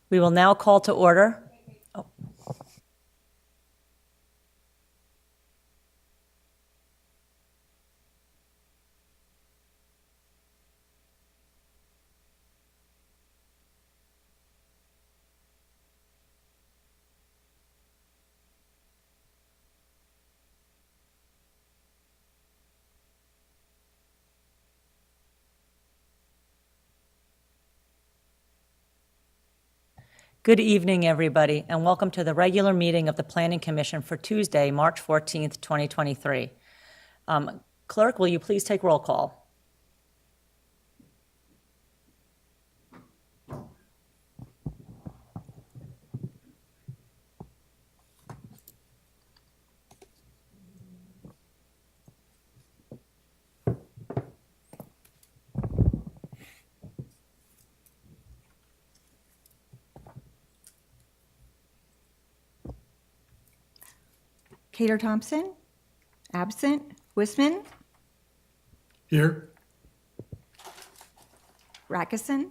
We will now call to order. Oh. Good evening, everybody, and welcome to the regular meeting of the Planning Commission for Tuesday, March 14th, 2023. Clerk, will you please take roll call? Cater Thompson, absent. Wisman, Here. Rackison,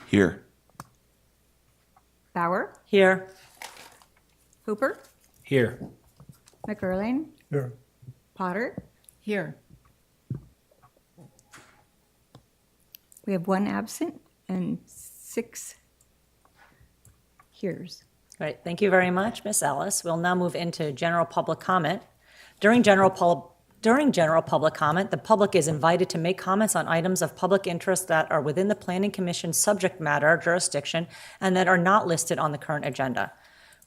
Here. Bauer, Here. Hooper, Here. McErlane, Here. Potter. Here. We have one absent and 6 hears. Great, thank you very much, Ms. Ellis. We'll now move into general public comment. During general public comment, the public is invited to make comments on items of public interest that are within the Planning Commission's subject matter jurisdiction and that are not listed on the current agenda.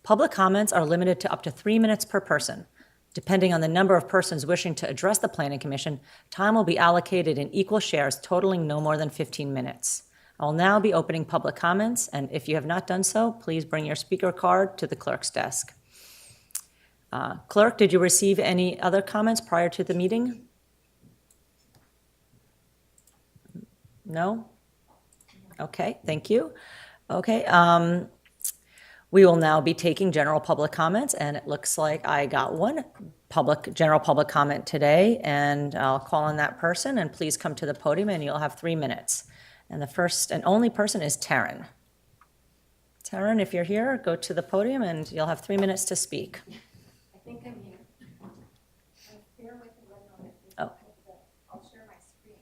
Public comments are limited to up to 3 minutes per person. Depending on the number of persons wishing to address the Planning Commission, time will be allocated in equal shares, totaling no more than 15 minutes. I will now be opening public comments, and if you have not done so, please bring your speaker card to the clerk's desk. Clerk, did you receive any other comments prior to the meeting? No? Okay, thank you. Okay, we will now be taking general public comments, and it looks like I got one general public comment today, and I'll call on that person, and please come to the podium, and you'll have 3 minutes. And the first and only person is Taryn. Taryn, if you're here, go to the podium, and you'll have 3 minutes to speak. I think I'm here. Bear with me 1 moment. Oh. I'll share my screen.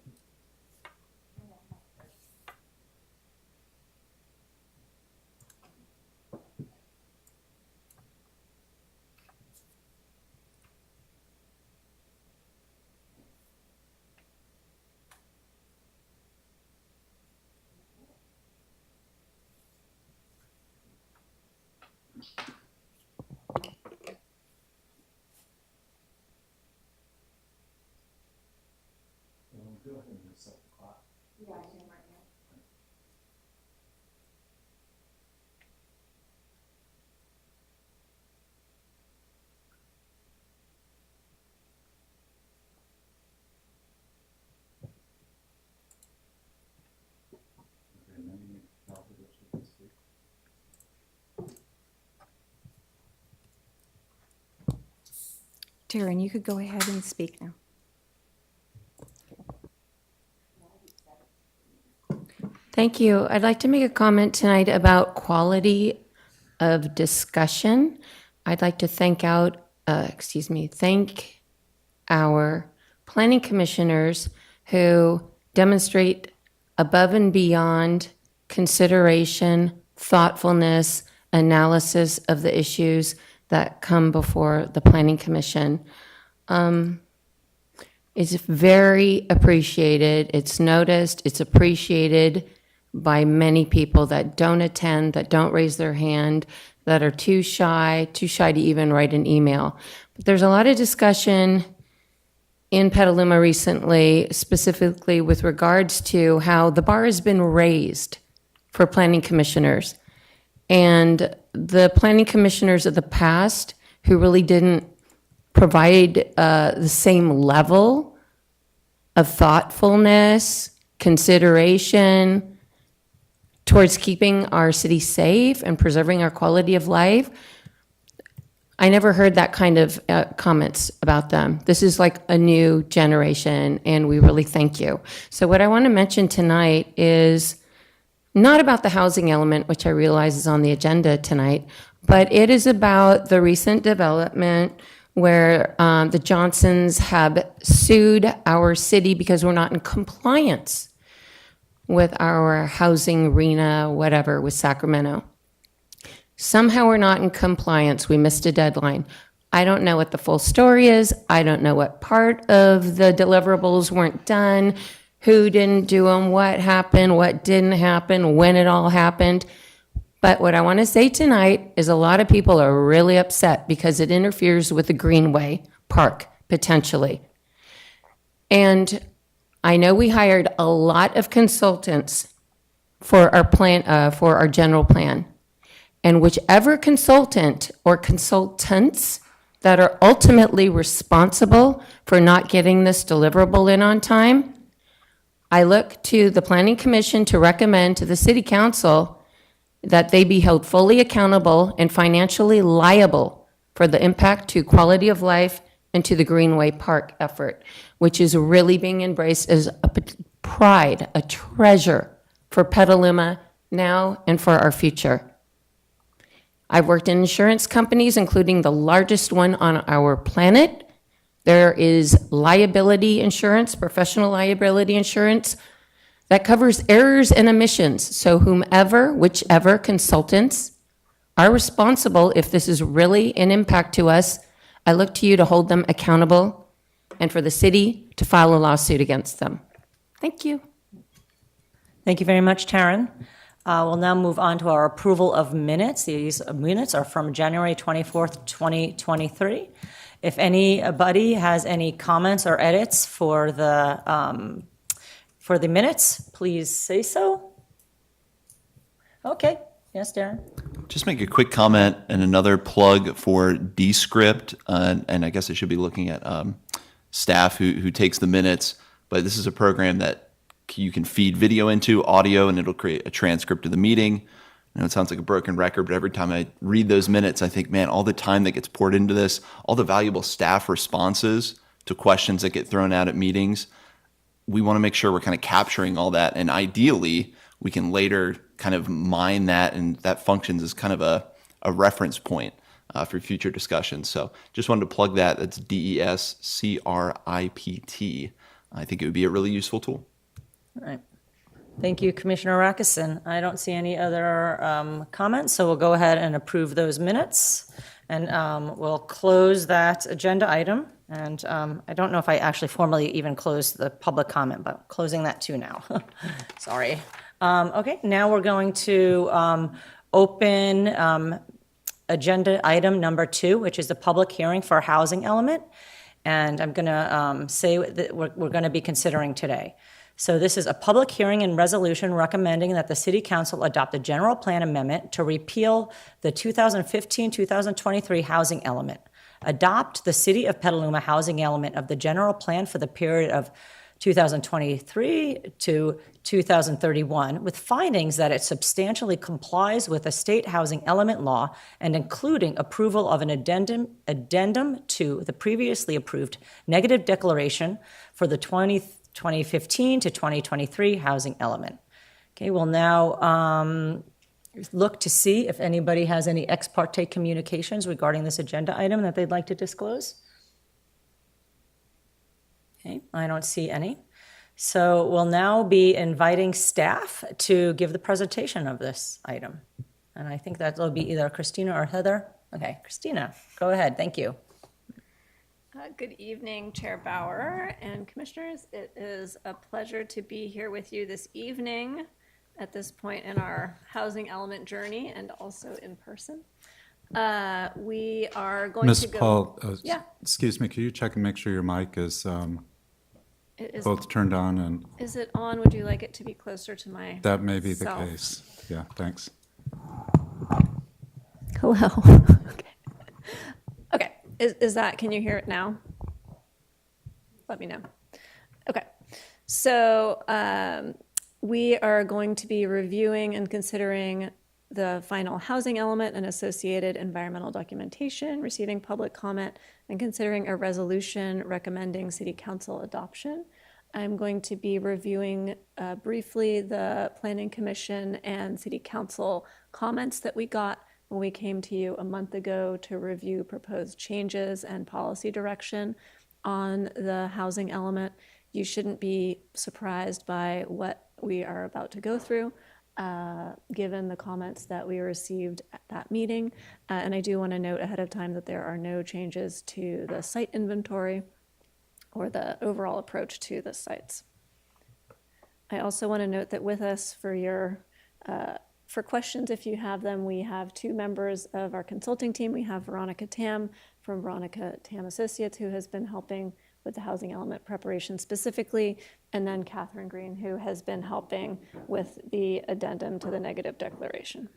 Yeah, I am right now. Taryn, you could go ahead and speak now. Thank you. I'd like to make a comment tonight about quality of discussion. I'd like to thank our planning commissioners who demonstrate above and beyond consideration, thoughtfulness, analysis of the issues that come before the Planning Commission. It's very appreciated. It's noticed. It's appreciated by many people that don't attend, that don't raise their hand, that are too shy to even write an email. But there's a lot of discussion in Petaluma recently, specifically with regards to how the bar has been raised for planning commissioners. And the planning commissioners of the past who really didn't provide the same level of thoughtfulness, consideration towards keeping our city safe and preserving our quality of life. I never heard that kind of comments about them. This is like a new generation, and we really thank you. So what I want to mention tonight is not about the housing element, which I realize is on the agenda tonight, but it is about the recent development where the Johnsons have sued our city because we're not in compliance with our housing RENA, whatever, with Sacramento. Somehow we're not in compliance. We missed a deadline. I don't know what the full story is. I don't know what part of the deliverables weren't done, who didn't do them, what happened, what didn't happen, when it all happened. But what I want to say tonight is a lot of people are really upset because it interferes with the Greenway Park, potentially. And I know we hired a lot of consultants for our plan, for our general plan. And whichever consultant or consultants that are ultimately responsible for not getting this deliverable in on time, I look to the Planning Commission to recommend to the City Council that they be held fully accountable and financially liable for the impact to quality of life and to the Greenway Park effort, which is really being embraced as a pride, a treasure for Petaluma now and for our future. I've worked in insurance companies, including the largest one on our planet. There is liability insurance, professional liability insurance, that covers errors and omissions. So whichever consultants are responsible, if this is really an impact to us, I look to you to hold them accountable and for the city to file a lawsuit against them. Thank you. Thank you very much, Taryn. We'll now move on to our approval of minutes. These minutes are from January 24th, 2023. If anybody has any comments or edits for the minutes, please say so. Okay. Yes, Darren? Just make a quick comment and another plug for Descript, and I guess I should be looking at staff who takes the minutes, but this is a program that you can feed video into, audio, and it'll create a transcript of the meeting. I know it sounds like a broken record, but every time I read those minutes, I think, man, all the time that gets poured into this, all the valuable staff responses to questions that get thrown out at meetings, we want to make sure we're kind of capturing all that, and ideally, we can later kind of mine that, and that functions as kind of a reference point for future discussions. So just wanted to plug that. That's DESCRIPT. I think it would be a really useful tool. All right. Thank you, Commissioner Rakusin. I don't see any other comments, so we'll go ahead and approve those minutes. And we'll close that agenda item. And I don't know if I actually formally even closed the public comment, but closing that too now. Sorry. Okay, now we're going to open agenda item number 2, which is the public hearing for housing element. And I'm going to say that we're going to be considering today. So this is a public hearing and resolution recommending that the City Council adopt a general plan amendment to repeal the 2015-2023 housing element, adopt the City of Petaluma housing element of the general plan for the period of 2023 to 2031, with findings that it substantially complies with the state housing element law and including approval of an addendum to the previously approved negative declaration for the 2015 to 2023 housing element. Okay, we'll now look to see if anybody has any ex parte communications regarding this agenda item that they'd like to disclose. Okay, I don't see any. So we'll now be inviting staff to give the presentation of this item. And I think that will be either Christina or Heather. Okay, Christina, go ahead. Thank you. Good evening, Chair Bauer and Commissioners. It is a pleasure to be here with you this evening at this point in our housing element journey and also in person. We are going Ms. to go... Paul, Yeah. excuse me, could you check and make sure your mic is Is, both turned on, and is it on? Would you like it to be closer to my that may be the self? case. Yeah, thanks. Hello. Okay. Okay. Is that, can you hear it now? Let me know. Okay. So we are going to be reviewing and considering the final housing element and associated environmental documentation, receiving public comment, and considering a resolution recommending City Council adoption. I'm going to be reviewing briefly the Planning Commission and City Council comments that we got when we came to you a month ago to review proposed changes and policy direction on the housing element. You shouldn't be surprised by what we are about to go through, given the comments that we received at that meeting. And I do want to note ahead of time that there are no changes to the site inventory or the overall approach to the sites. I also want to note that with us for questions, if you have them, we have two members of our consulting team. We have Veronica Tam from Veronica Tam Associates, who has been helping with the housing element preparation specifically, and then Catherine Green, who has been helping with the addendum to the negative declaration.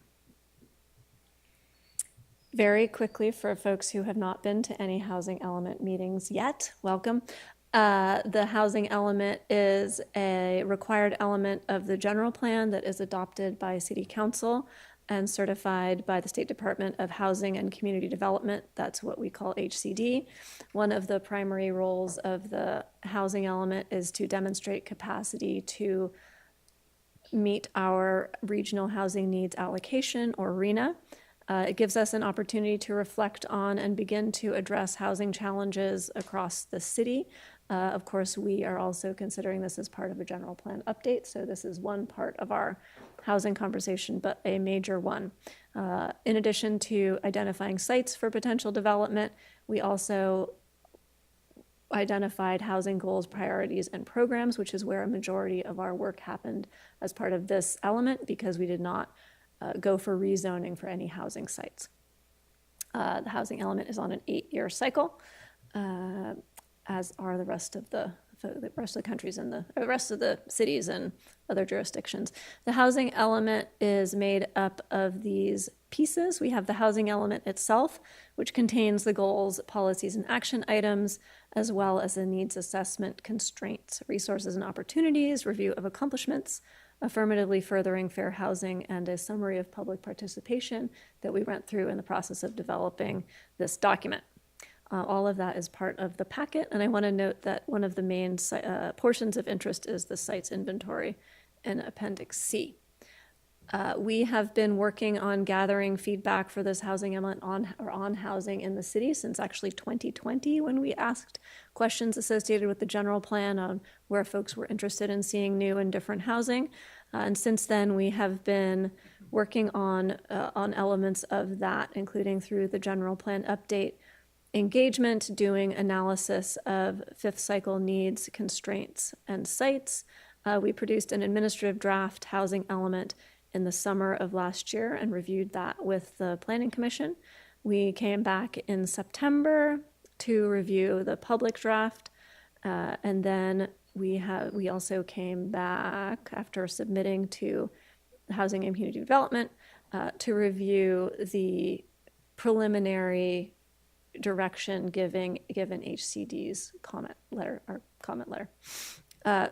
Very quickly, for folks who have not been to any housing element meetings yet, welcome. The housing element is a required element of the general plan that is adopted by City Council and certified by the State Department of Housing and Community Development. That's what we call HCD. One of the primary roles of the housing element is to demonstrate capacity to meet our regional housing needs allocation, or RHNA. It gives us an opportunity to reflect on and begin to address housing challenges across the city. Of course, we are also considering this as part of a general plan update, so this is one part of our housing conversation, but a major one. In addition to identifying sites for potential development, we also identified housing goals, priorities, and programs, which is where a majority of our work happened as part of this element, because we did not go for rezoning for any housing sites. The housing element is on an 8-year cycle, as are the rest of the countries and the rest of the cities and other jurisdictions. The housing element is made up of these pieces. We have the housing element itself, which contains the goals, policies, and action items, as well as the needs assessment, constraints, resources and opportunities, review of accomplishments, affirmatively furthering fair housing, and a summary of public participation that we went through in the process of developing this document. All of that is part of the packet, and I want to note that one of the main portions of interest is the sites inventory in Appendix C. We have been working on gathering feedback for this housing element on housing in the city since actually 2020, when we asked questions associated with the general plan on where folks were interested in seeing new and different housing. And since then, we have been working on elements of that, including through the general plan update engagement, doing analysis of fifth cycle needs, constraints, and sites. We produced an administrative draft housing element in the summer of last year and reviewed that with the Planning Commission. We came back in September to review the public draft, and then we also came back after submitting to Housing and Community Development to review the preliminary direction given HCD's comment letter.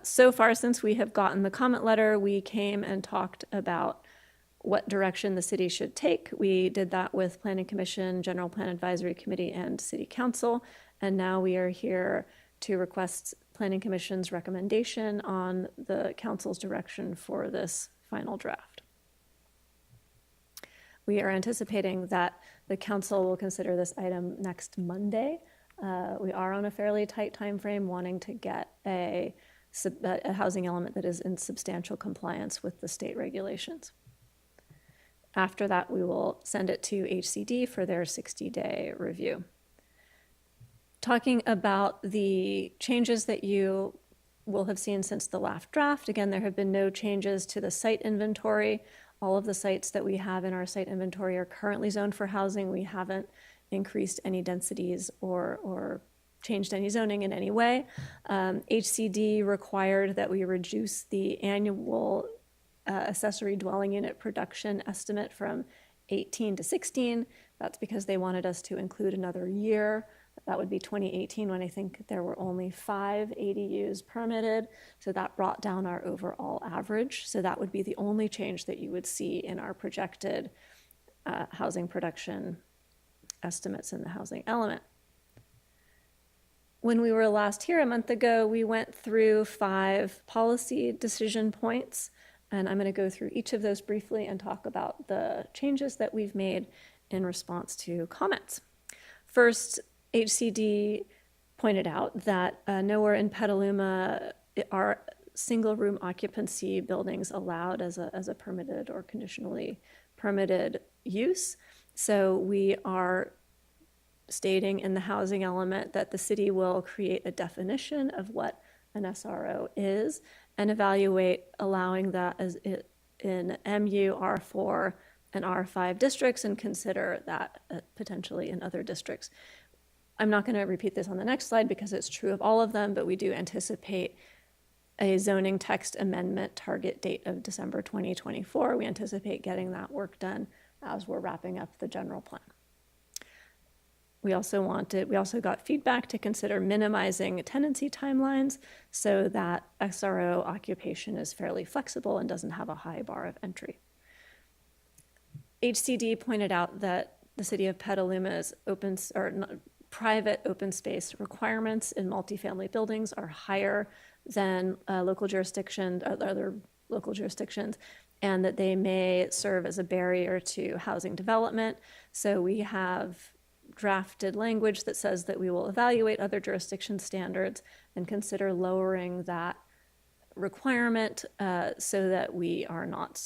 So far, since we have gotten the comment letter, we came and talked about what direction the city should take. We did that with Planning Commission, General Plan Advisory Committee, and City Council, and now we are here to request Planning Commission's recommendation on the council's direction for this final draft. We are anticipating that the council will consider this item next Monday. We are on a fairly tight time frame, wanting to get a housing element that is in substantial compliance with the state regulations. After that, we will send it to HCD for their 60-day review. Talking about the changes that you will have seen since the last draft, again, there have been no changes to the site inventory. All of the sites that we have in our site inventory are currently zoned for housing. We haven't increased any densities or changed any zoning in any way. HCD required that we reduce the annual accessory dwelling unit production estimate from 18 to 16. That's because they wanted us to include another year. That would be 2018, when I think there were only 5 ADUs permitted. So that brought down our overall average. So that would be the only change that you would see in our projected housing production estimates in the housing element. When we were last here a month ago, we went through 5 policy decision points, and I'm going to go through each of those briefly and talk about the changes that we've made in response to comments. First, HCD pointed out that nowhere in Petaluma are single-room occupancy buildings allowed as a permitted or conditionally permitted use. So we are stating in the housing element that the city will create a definition of what an SRO is and evaluate allowing that as in MU, R4, and R5 districts and consider that potentially in other districts. I'm not going to repeat this on the next slide because it's true of all of them, but we do anticipate a zoning text amendment target date of December 2024. We anticipate getting that work done as we're wrapping up the general plan. We also got feedback to consider minimizing tenancy timelines so that SRO occupation is fairly flexible and doesn't have a high bar of entry. HCD pointed out that the city of Petaluma's private open space requirements in multifamily buildings are higher than local jurisdictions, other local jurisdictions, and that they may serve as a barrier to housing development. So we have drafted language that says that we will evaluate other jurisdiction standards and consider lowering that requirement so that we're not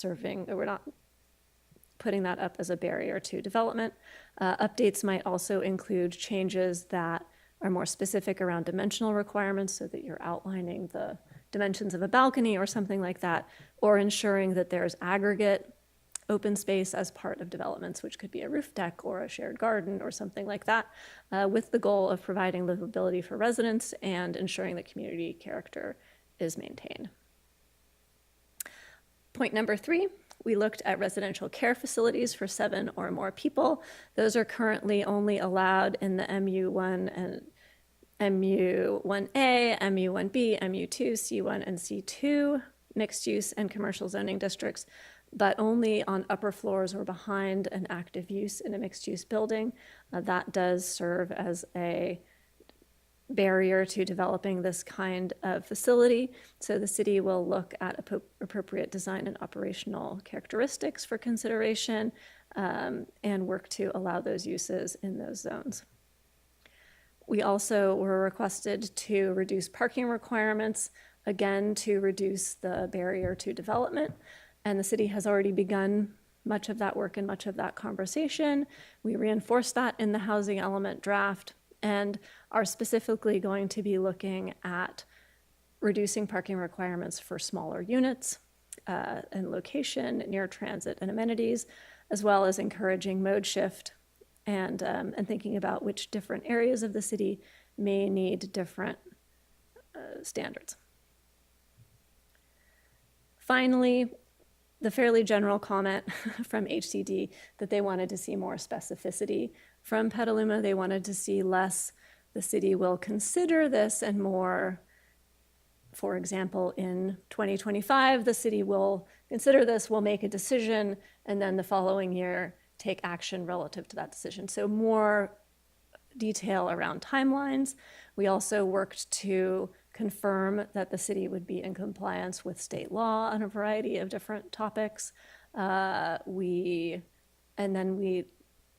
putting that up as a barrier to development. Updates might also include changes that are more specific around dimensional requirements so that you're outlining the dimensions of a balcony or something like that, or ensuring that there's aggregate open space as part of developments, which could be a roof deck or a shared garden or something like that, with the goal of providing livability for residents and ensuring that community character is maintained. Point number 3, we looked at residential care facilities for 7 or more people. Those are currently only allowed in the MU1 and MU1A, MU1B, MU2, C1, and C2 mixed use and commercial zoning districts, but only on upper floors or behind an active use in a mixed use building. That does serve as a barrier to developing this kind of facility. So the city will look at appropriate design and operational characteristics for consideration and work to allow those uses in those zones. We also were requested to reduce parking requirements, again, to reduce the barrier to development. And the city has already begun much of that work and much of that conversation. We reinforced that in the housing element draft and are specifically going to be looking at reducing parking requirements for smaller units and location near transit and amenities, as well as encouraging mode shift and thinking about which different areas of the city may need different standards. Finally, the fairly general comment from HCD that they wanted to see more specificity from Petaluma. They wanted to see less, the city will consider this, and more, for example, in 2025, the city will consider this, will make a decision, and then the following year take action relative to that decision. So more detail around timelines. We also worked to confirm that the city would be in compliance with state law on a variety of different topics. We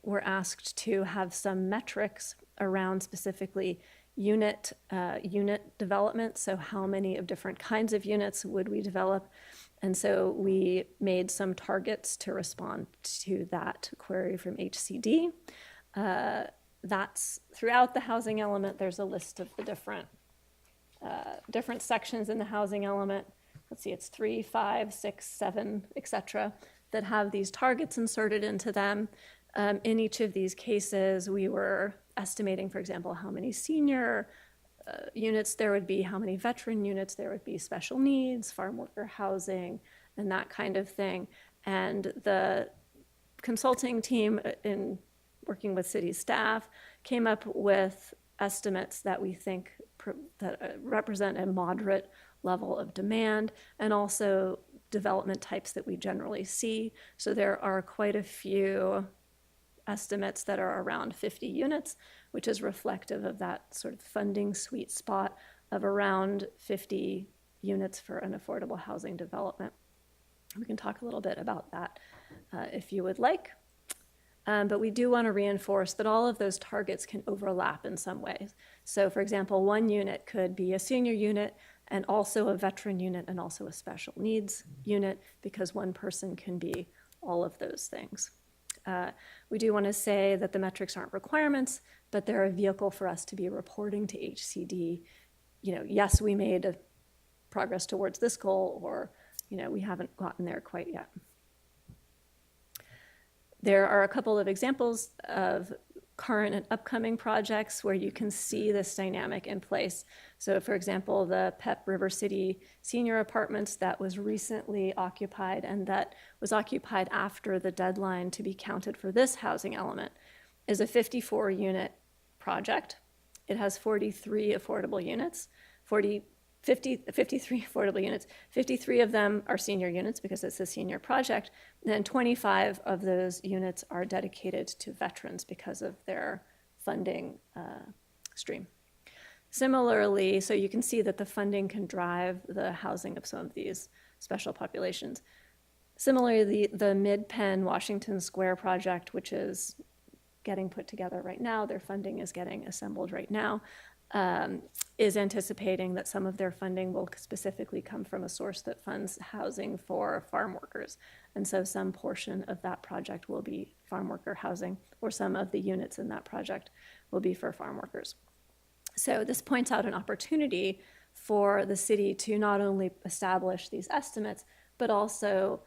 were asked to have some metrics around specifically unit development. So how many of different kinds of units would we develop? And so we made some targets to respond to that query from HCD. That's throughout the housing element. There's a list of the different sections in the housing element. Let's see, it's 3, 5, 6, 7, etc., that have these targets inserted into them. In each of these cases, we were estimating, for example, how many senior units there would be, how many veteran units there would be, special needs, farm worker housing, and that kind of thing. And the consulting team, in working with city staff, came up with estimates that we think that represent a moderate level of demand, and also development types that we generally see. So there are quite a few estimates that are around 50 units, which is reflective of that sort of funding sweet spot of around 50 units for an affordable housing development. We can talk a little bit about that if you would like. But we do want to reinforce that all of those targets can overlap in some ways. So for example, one unit could be a senior unit and also a veteran unit and also a special needs unit, because one person can be all of those things. We do want to say that the metrics aren't requirements, but they're a vehicle for us to be reporting to HCD. Yes, we made progress towards this goal, or we haven't gotten there quite yet. There are a couple of examples of current and upcoming projects where you can see this dynamic in place. So for example, the PEP River City senior apartments that was recently occupied and that was occupied after the deadline to be counted for this housing element is a 54-unit project. It has 43 affordable units, 53 affordable units. 53 of them are senior units because it's a senior project. And then 25 of those units are dedicated to veterans because of their funding stream. Similarly, so you can see that the funding can drive the housing of some of these special populations. Similarly, the Mid-Penn Washington Square project, which is getting put together right now, their funding is getting assembled right now, is anticipating that some of their funding will specifically come from a source that funds housing for farm workers. And so some portion of that project will be farm worker housing, or some of the units in that project will be for farm workers. So this points out an opportunity for the city to not only establish these estimates, but also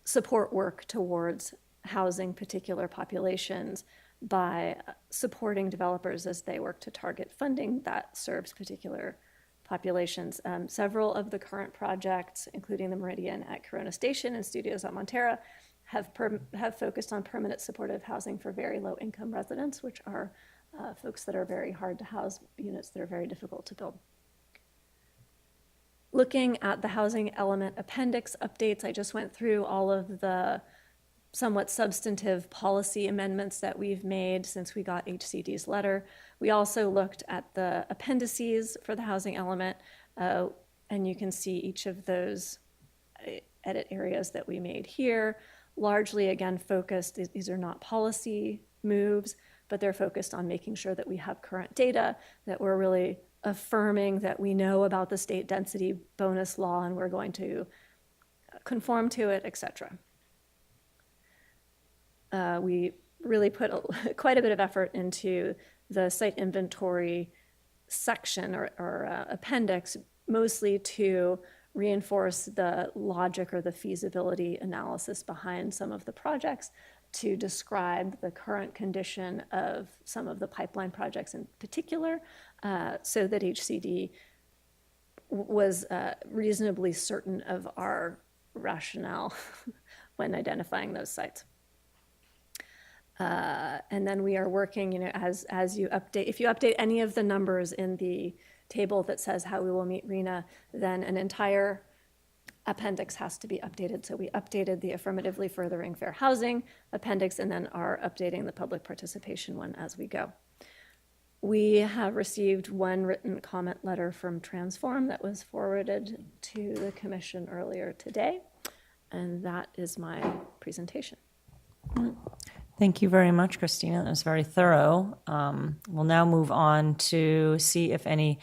support work towards housing particular populations by supporting developers as they work to target funding that serves particular populations. Several of the current projects, including the Meridian at Corona Station and Studios at Montera, have focused on permanent supportive housing for very low income residents, which are folks that are very hard to house, units that are very difficult to build. Looking at the housing element appendix updates, I just went through all of the somewhat substantive policy amendments that we've made since we got HCD's letter. We also looked at the appendices for the housing element, and you can see each of those edit areas that we made here. Largely, again, focused, these are not policy moves, but they're focused on making sure that we have current data, that we're really affirming that we know about the state density bonus law and we're going to conform to it, et cetera. We really put quite a bit of effort into the site inventory section or appendix, mostly to reinforce the logic or the feasibility analysis behind some of the projects, to describe the current condition of some of the pipeline projects in particular, so that HCD was reasonably certain of our rationale when identifying those sites. And then we are working, as you update, if you update any of the numbers in the table that says how we will meet RHNA, then an entire appendix has to be updated. So we updated the affirmatively furthering fair housing appendix and then are updating the public participation one as we go. We have received one written comment letter from Transform that was forwarded to the commission earlier today. And that is my presentation. Thank you very much, Christina. That was very thorough. We'll now move on to see if any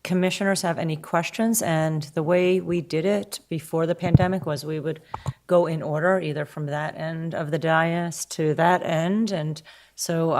commissioners have any questions. And the way we did it before the pandemic was we would go in order, either from that end of the dais to that end. And so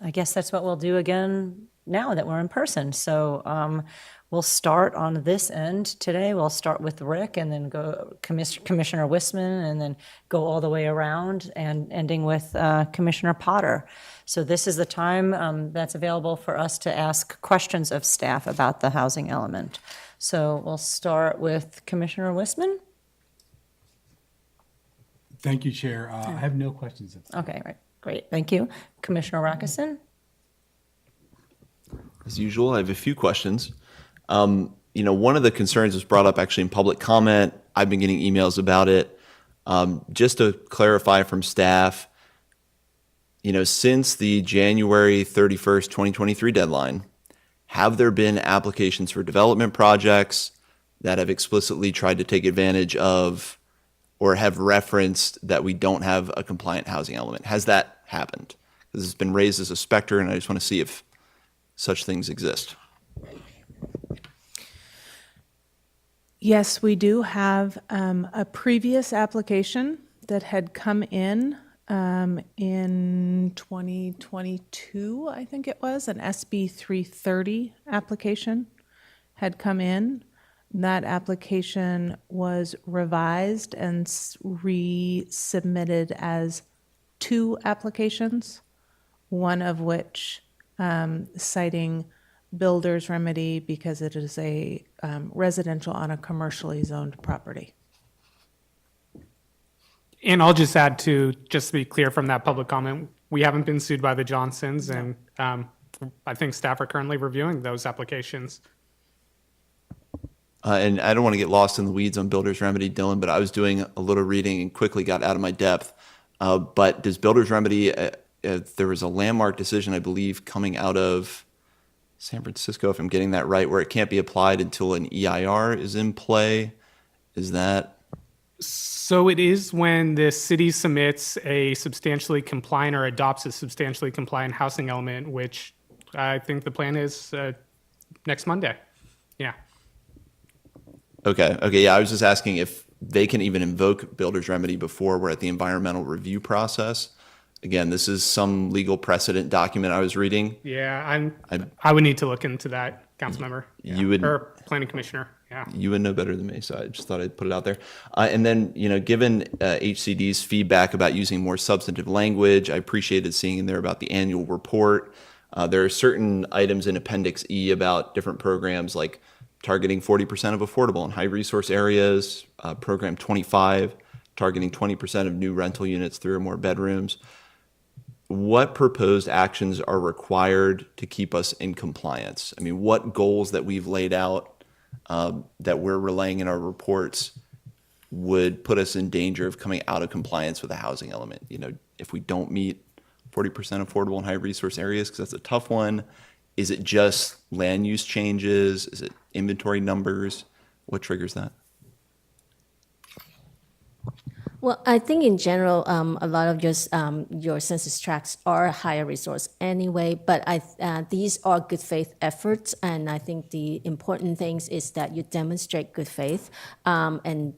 I guess that's what we'll do again now that we're in person. So we'll start on this end today. We'll start with Rick and then go Commissioner Wisman and then go all the way around and ending with Commissioner Potter. So this is the time that's available for us to ask questions of staff about the housing element. So we'll start with Commissioner Wisman. Thank you, Chair. I have no questions. Okay, right. Great. Thank you. Commissioner Rakusin. As usual, I have a few questions. One of the concerns was brought up actually in public comment. I've been getting emails about it. Just to clarify from staff, since the January 31st, 2023 deadline, have there been applications for development projects that have explicitly tried to take advantage of or have referenced that we don't have a compliant housing element? Has that happened? Because it's been raised as a specter, and I just want to see if such things exist. Yes, we do have a previous application that had come in 2022, I think it was, an SB 330 application had come in. That application was revised and resubmitted as 2 applications, one of which citing builder's remedy because it is a residential on a commercially zoned property. And I'll just add to, just to be clear from that public comment, we haven't been sued by the Johnsons, and I think staff are currently reviewing those applications. And I don't want to get lost in the weeds on builder's remedy, Dylan, but I was doing a little reading and quickly got out of my depth. But does builder's remedy, there was a landmark decision, I believe, coming out of San Francisco, if I'm getting that right, where it can't be applied until an EIR is in play. Is that? So it is when the city submits a substantially compliant or adopts a substantially compliant housing element, which I think the plan is next Monday. Yeah. Okay, yeah, I was just asking if they can even invoke builder's remedy before we're at the environmental review process. Again, this is some legal precedent document I was reading. Yeah, I would need to look into that, Councilmember. You would, or Planning Commissioner. Yeah. You would know better than me, so I just thought I'd put it out there. And then, given HCD's feedback about using more substantive language, I appreciated seeing in there about the annual report. There are certain items in Appendix E about different programs like targeting 40% of affordable and high resource areas, Program 25, targeting 20% of new rental units, 3 or more bedrooms. What proposed actions are required to keep us in compliance? I mean, what goals that we've laid out that we're relaying in our reports would put us in danger of coming out of compliance with a housing element? If we don't meet 40% affordable and high resource areas, because that's a tough one. Is it just land use changes? Is it inventory numbers? What triggers that? Well, I think in general, a lot of your census tracts are higher resource anyway, but these are good faith efforts, and I think the important things is that you demonstrate good faith, and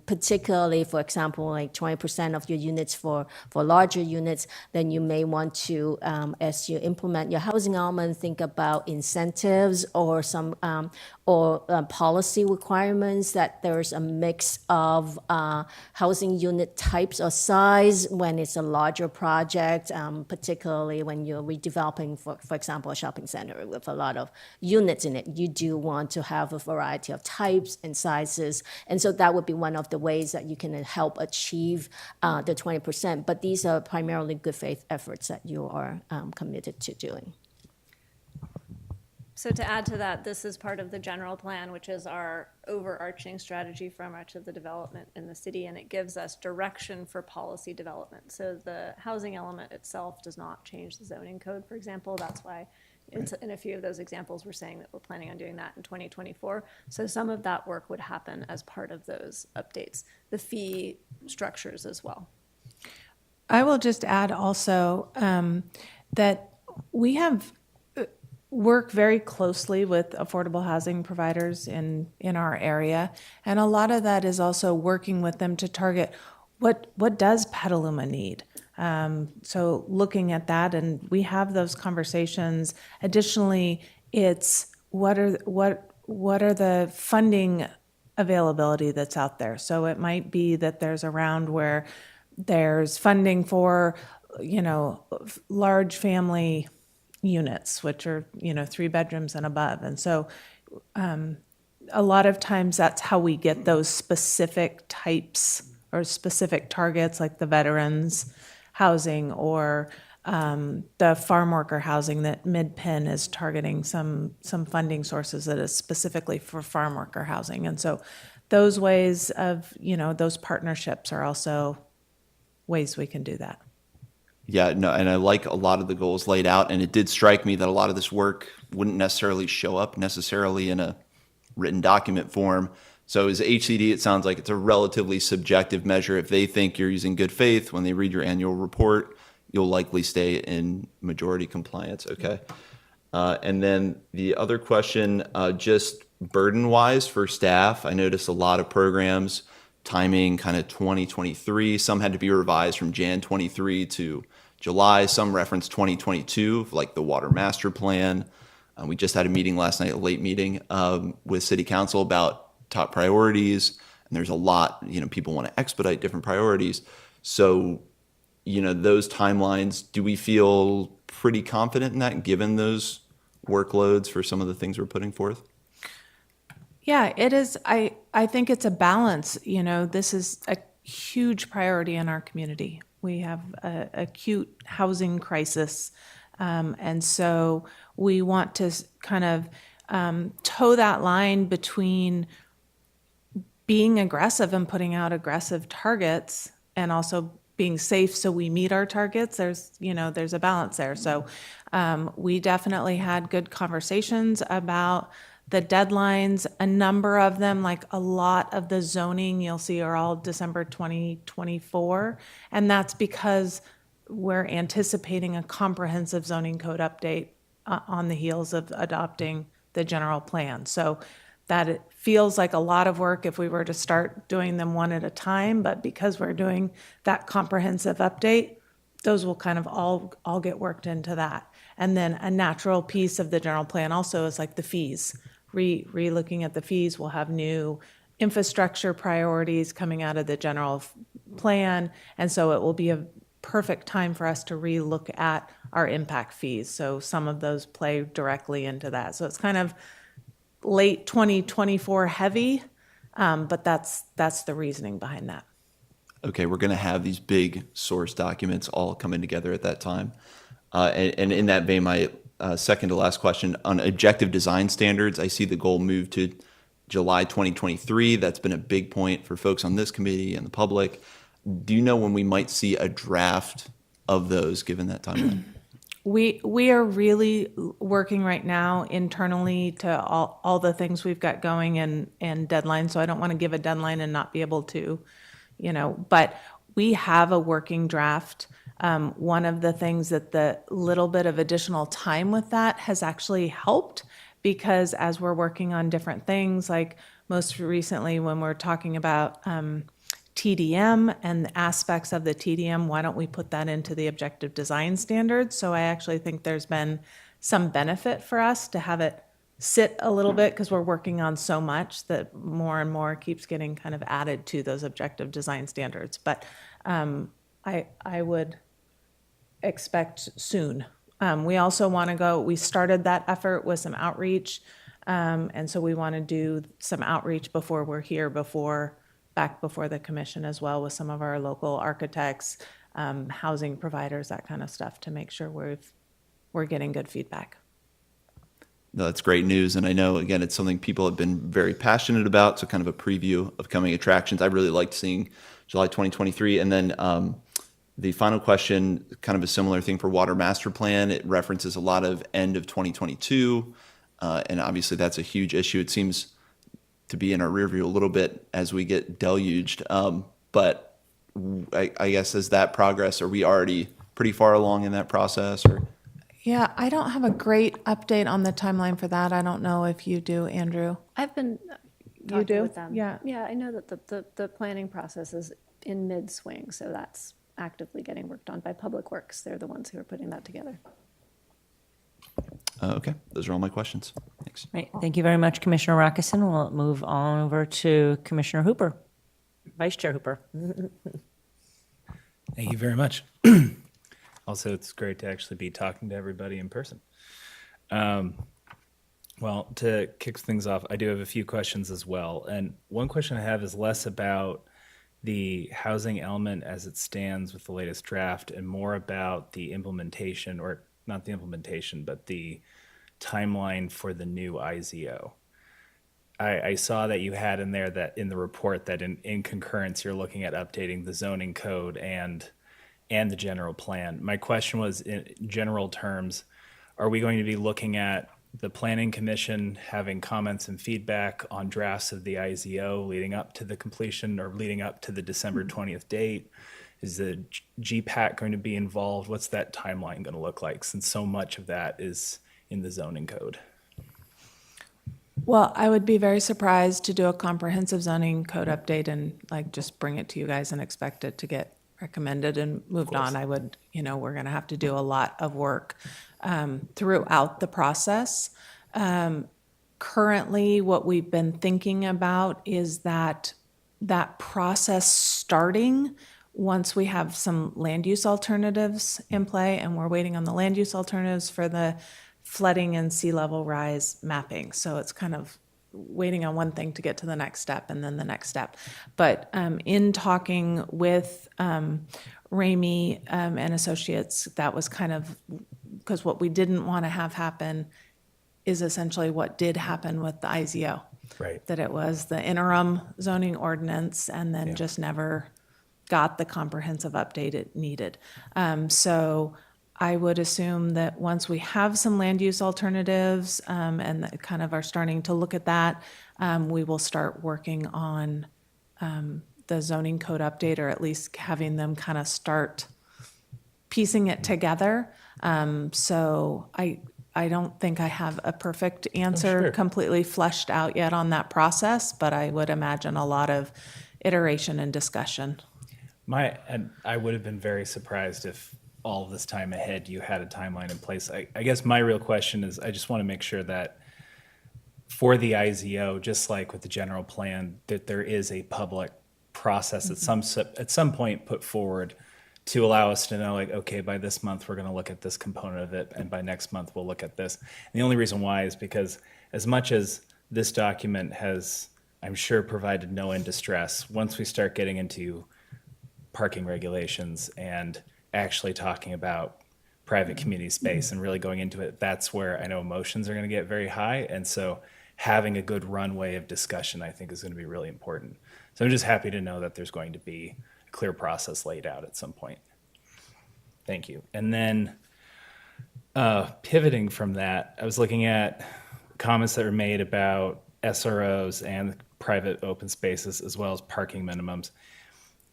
particularly, for example, like 20% of your units for larger units, then you may want to, as you implement your housing element, think about incentives or some policy requirements that there's a mix of housing unit types or size when it's a larger project, particularly when you're redeveloping, for example, a shopping center with a lot of units in it. You do want to have a variety of types and sizes. And so that would be one of the ways that you can help achieve the 20%. But these are primarily good faith efforts that you are committed to doing. So to add to that, this is part of the general plan, which is our overarching strategy for much of the development in the city, and it gives us direction for policy development. So the housing element itself does not change the zoning code, for example. That's why in a few of those examples, we're saying that we're planning on doing that in 2024. So some of that work would happen as part of those updates, the fee structures as well. I will just add also that we have work very closely with affordable housing providers in our area. And a lot of that is also working with them to target what does Petaluma need? So looking at that, and we have those conversations. Additionally, it's what are the funding availability that's out there? So it might be that there's a round where there's funding for, large family units, which are, 3 bedrooms and above. And so a lot of times that's how we get those specific types or specific targets, like the veterans housing or the farm worker housing that MidPen is targeting some funding sources that is specifically for farm worker housing. And so those ways of, those partnerships are also ways we can do that. Yeah, no, and I like a lot of the goals laid out, and it did strike me that a lot of this work wouldn't necessarily show up necessarily in a written document form. So as HCD, it sounds like it's a relatively subjective measure. If they think you're using good faith when they read your annual report, you'll likely stay in majority compliance. Okay. And then the other question, just burden-wise for staff, I noticed a lot of programs timing kind of 2023. Some had to be revised from Jan 23 to July. Some reference 2022, like the Water Master Plan. We just had a meeting last night, a late meeting with City Council about top priorities. And there's a lot, people want to expedite different priorities. So, those timelines, do we feel pretty confident in that given those workloads for some of the things we're putting forth? Yeah, it is. I think it's a balance. This is a huge priority in our community. We have a acute housing crisis. And so we want to kind of toe that line between being aggressive and putting out aggressive targets and also being safe so we meet our targets. There's a balance there. So we definitely had good conversations about the deadlines. A number of them, like a lot of the zoning you'll see, are all December 2024. And that's because we're anticipating a comprehensive zoning code update on the heels of adopting the general plan. So that it feels like a lot of work if we were to start doing them one at a time, but because we're doing that comprehensive update, those will kind of all get worked into that. And then a natural piece of the general plan also is like the fees. Re-looking at the fees, we'll have new infrastructure priorities coming out of the general plan. And so it will be a perfect time for us to re-look at our impact fees. So some of those play directly into that. So it's kind of late 2024 heavy, but that's the reasoning behind that. Okay, we're going to have these big source documents all coming together at that time. And in that vein, my second to last question on objective design standards, I see the goal moved to July 2023. That's been a big point for folks on this committee and the public. Do you know when we might see a draft of those given that timeline? We are really working right now internally to all the things we've got going and deadlines. So I don't want to give a deadline and not be able to, but we have a working draft. One of the things that the little bit of additional time with that has actually helped, because as we're working on different things, like most recently when we're talking about TDM and the aspects of the TDM, why don't we put that into the objective design standards? So I actually think there's been some benefit for us to have it sit a little bit, because we're working on so much that more and more keeps getting kind of added to those objective design standards. But I would expect soon. We also want to go, we started that effort with some outreach. And so we want to do some outreach before we're here, back before the commission as well, with some of our local architects, housing providers, that kind of stuff, to make sure we're getting good feedback. No, that's great news. And I know, again, it's something people have been very passionate about. So kind of a preview of coming attractions. I really liked seeing July 2023. And then the final question, kind of a similar thing for Water Master Plan. It references a lot of end of 2022. And obviously that's a huge issue. It seems to be in our rear view a little bit as we get deluged. But I guess as that progress, are we already pretty far along in that process? Or Yeah, I don't have a great update on the timeline for that. I don't know if you do, Andrew. I've been You talking do? with them. Yeah. Yeah, I know that the planning process is in mid-swing, so that's actively getting worked on by Public Works. They're the ones who are putting that together. okay, those are all my questions. Thanks. Right. Thank you very much, Commissioner Rockeson. We'll move on over to Commissioner Hooper, Vice Chair Hooper. Thank you very much. Also, it's great to actually be talking to everybody in person. Well, to kick things off, I do have a few questions as well. And one question I have is less about the housing element as it stands with the latest draft and more about the implementation, or not the implementation, but the timeline for the new IZO. I saw that you had in there that in the report that in concurrence you're looking at updating the zoning code and and the general plan. My question was, in general terms, are we going to be looking at the Planning Commission having comments and feedback on drafts of the IZO leading up to the completion or leading up to the December 20th date? Is the GPAC going to be involved? What's that timeline going to look like, since so much of that is in the zoning code? Well, I would be very surprised to do a comprehensive zoning code update and like just bring it to you guys and expect it to get recommended and moved on. I would, we're going to have to do a lot of work throughout the process. Currently, what we've been thinking about is that process starting once we have some land use alternatives in play, and we're waiting on the land use alternatives for the flooding and sea level rise mapping. So it's kind of waiting on one thing to get to the next step and then the next step. But in talking with Ramey and Associates, that was kind of, because what we didn't want to have happen is essentially what did happen with the IZO. Right. That it was the interim zoning ordinance and then just never got the comprehensive update it needed. So I would assume that once we have some land use alternatives and that kind of are starting to look at that, we will start working on the zoning code update, or at least having them kind of start piecing it together. So I don't think I have a perfect answer completely fleshed out yet on that process, but I would imagine a lot of iteration and discussion. And I would have been very surprised if all of this time ahead you had a timeline in place. I guess my real question is, I just want to make sure that for the IZO, just like with the general plan, that there is a public process at some point put forward to allow us to know, like, okay, by this month we're going to look at this component of it, and by next month we'll look at this. And the only reason why is because as much as this document has, I'm sure, provided no end to stress, once we start getting into parking regulations and actually talking about private community space and really going into it, that's where I know emotions are going to get very high. And so having a good runway of discussion, I think, is going to be really important. So I'm just happy to know that there's going to be a clear process laid out at some point. Thank you. And then pivoting from that, I was looking at comments that were made about SROs and private open spaces, as well as parking minimums.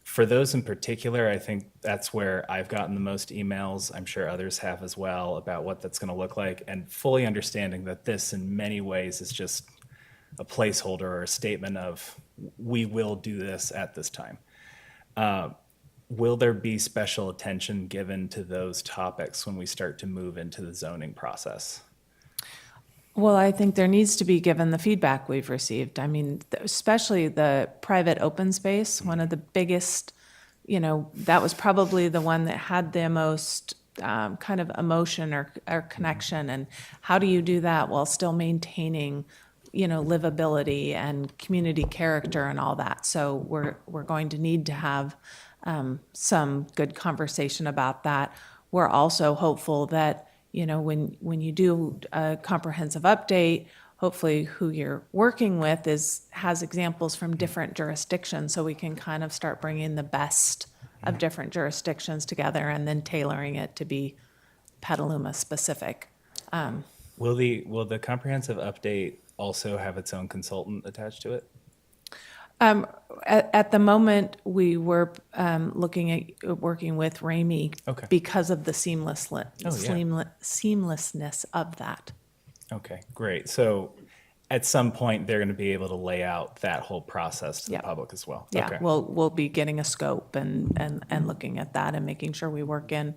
For those in particular, I think that's where I've gotten the most emails. I'm sure others have as well, about what that's going to look like, and fully understanding that this in many ways is just a placeholder or a statement of, we will do this at this time. Will there be special attention given to those topics when we start to move into the zoning process? Well, I think there needs to be, given the feedback we've received. I mean, especially the private open space, one of the biggest, that was probably the one that had the most kind of emotion or connection. And how do you do that while still maintaining, livability and community character and all that? So we're going to need to have some good conversation about that. We're also hopeful that, when you do a comprehensive update, hopefully who you're working with has examples from different jurisdictions, so we can kind of start bringing the best of different jurisdictions together and then tailoring it to be Petaluma specific. Will the comprehensive update also have its own consultant attached to it? At the moment, we were looking at working with Ramey because of the seamlessness of that. Okay, great. So at some point, they're going to be able to lay out that whole process to the public as well. Yeah, Okay. we'll be getting a scope and looking at that and making sure we work in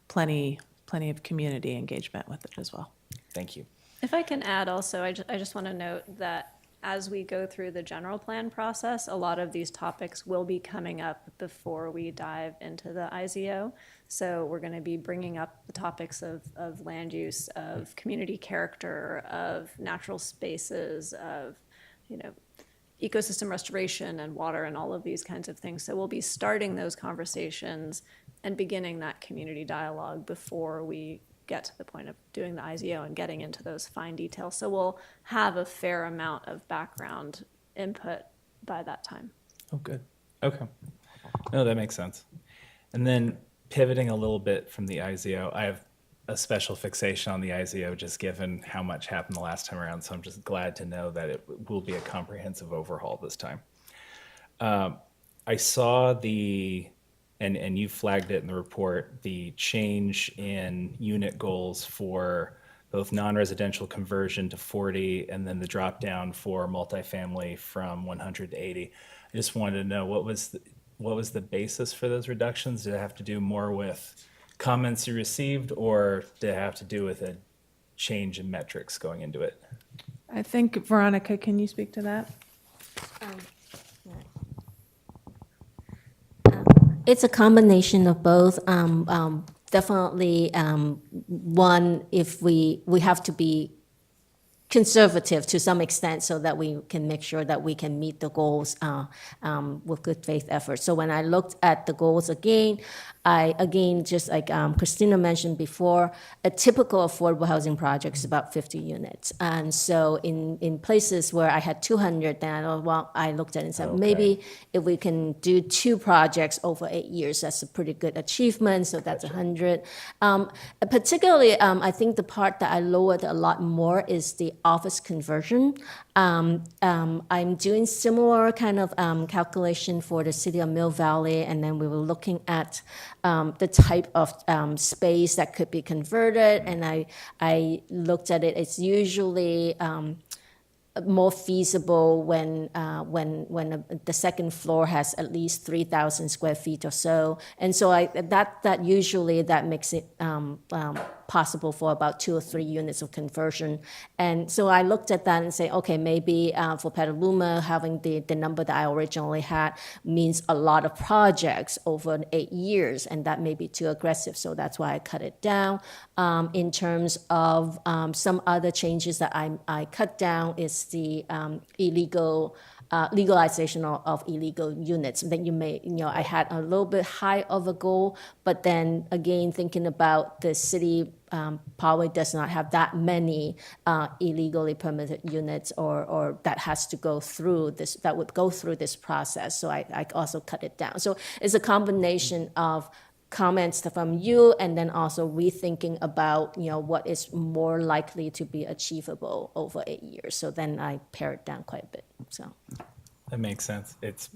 plenty of community engagement with it as well. Thank you. If I can add also, I just want to note that as we go through the general plan process, a lot of these topics will be coming up before we dive into the IZO. So we're going to be bringing up the topics of land use, of community character, of natural spaces, of, ecosystem restoration and water and all of these kinds of things. So we'll be starting those conversations and beginning that community dialogue before we get to the point of doing the IZO and getting into those fine details. So we'll have a fair amount of background input by that time. Oh, good. Okay. No, that makes sense. And then pivoting a little bit from the IZO, I have a special fixation on the IZO just given how much happened the last time around. So I'm just glad to know that it will be a comprehensive overhaul this time. I saw and you flagged it in the report, the change in unit goals for both non-residential conversion to 40 and then the drop down for multifamily from 100 to 80. I just wanted to know what was the basis for those reductions? Did it have to do more with comments you received, or did it have to do with a change in metrics going into it? I think, Veronica, can you speak to that? It's a combination of both. Definitely, one, if we have to be conservative to some extent so that we can make sure that we can meet the goals with good faith effort. So when I looked at the goals again, just like Christina mentioned before, a typical affordable housing project is about 50 units. And so in places where I had 200, then I looked at it and said, maybe if we can do 2 projects over 8 years, that's a pretty good achievement. So that's 100. Particularly, I think the part that I lowered a lot more is the office conversion. I'm doing similar kind of calculation for the city of Mill Valley, and then we were looking at the type of space that could be converted, and I looked at it. It's usually more feasible when the second floor has at least 3,000 square feet or so, and so that usually that makes it possible for about 2 or 3 units of conversion. And so I looked at that and say, okay, maybe for Petaluma, having the number that I originally had means a lot of projects over 8 years, and that may be too aggressive. So that's why I cut it down. In terms of some other changes that I cut down is the legalization of illegal units. Then I had a little bit high of a goal, but then again, thinking about the city probably does not have that many illegally permitted units or that has to go through this, that would go through this process. So I also cut it down. So it's a combination of comments from you and then also rethinking about, what is more likely to be achievable over 8 years. So then I pare it down quite a bit, so. That makes sense. It's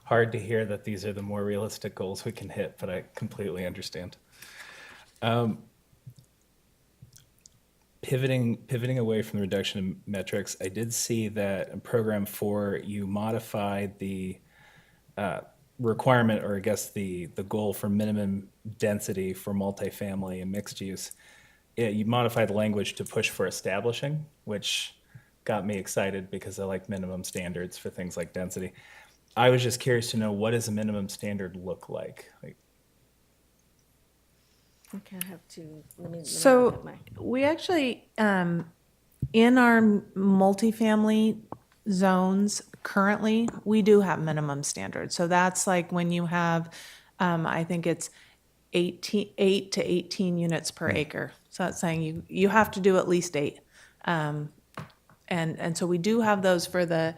hard to hear that these are the more realistic goals we can hit, but I completely understand. Pivoting away from the reduction in metrics, I did see that in Program 4, you modified the requirement, or I guess the goal for minimum density for multifamily and mixed use. You modified the language to push for establishing, which got me excited because I like minimum standards for things like density. I was just curious to know, what does a minimum standard look like? Okay, I have to, let me So look at my. we actually, in our multifamily zones currently, we do have minimum standards. So that's like when you have, I think it's 8 to 18 units per acre. So that's saying you have to do at least 8. And so we do have those for the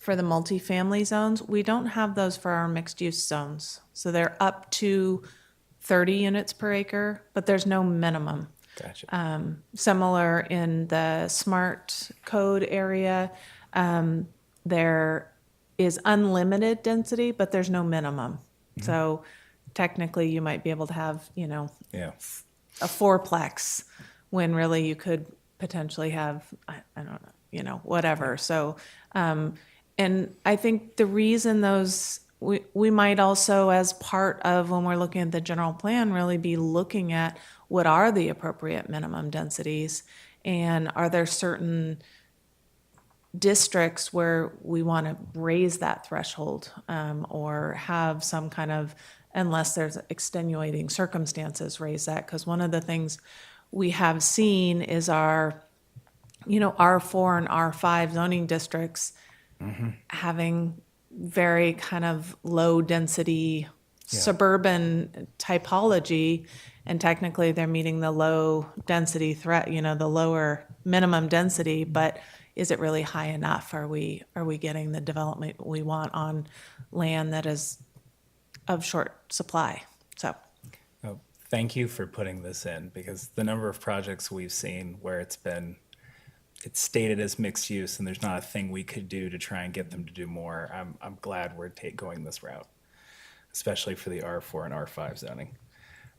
multifamily zones. We don't have those for our mixed use zones. So they're up to 30 units per acre, but there's no minimum. Gotcha. Similar in the smart code area, there is unlimited density, but there's no minimum. So technically you might be able to have, Yeah. a fourplex when really you could potentially have, I don't know, whatever. So, and I think the reason we might also, as part of when we're looking at the general plan, really be looking at what are the appropriate minimum densities, and are there certain districts where we want to raise that threshold, or have some kind of, unless there's extenuating circumstances, raise that. Because one of the things we have seen is our, R4 and R5 zoning districts having very kind of low density suburban typology, and technically they're meeting the low density threat, the lower minimum density, but is it really high enough? Are we getting the development we want on land that is short supply. So, Oh, thank you for putting this in, because the number of projects we've seen where it's stated as mixed use and there's not a thing we could do to try and get them to do more. I'm glad we're going this route, especially for the R4 and R5 zoning.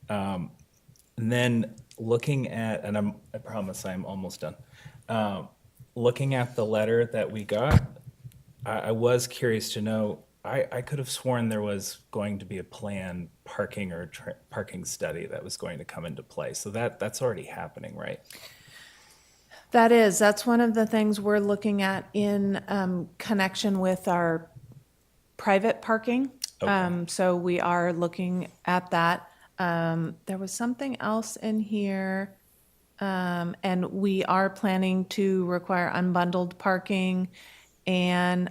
And then looking at, and I promise I'm almost done. Looking at the letter that we got, I was curious to know, I could have sworn there was going to be a planned parking or parking study that was going to come into play. So that's already happening, right? that's one of the things we're looking at in connection with our private parking. Okay. So we are looking at that. There was something else in here, and we are planning to require unbundled parking. And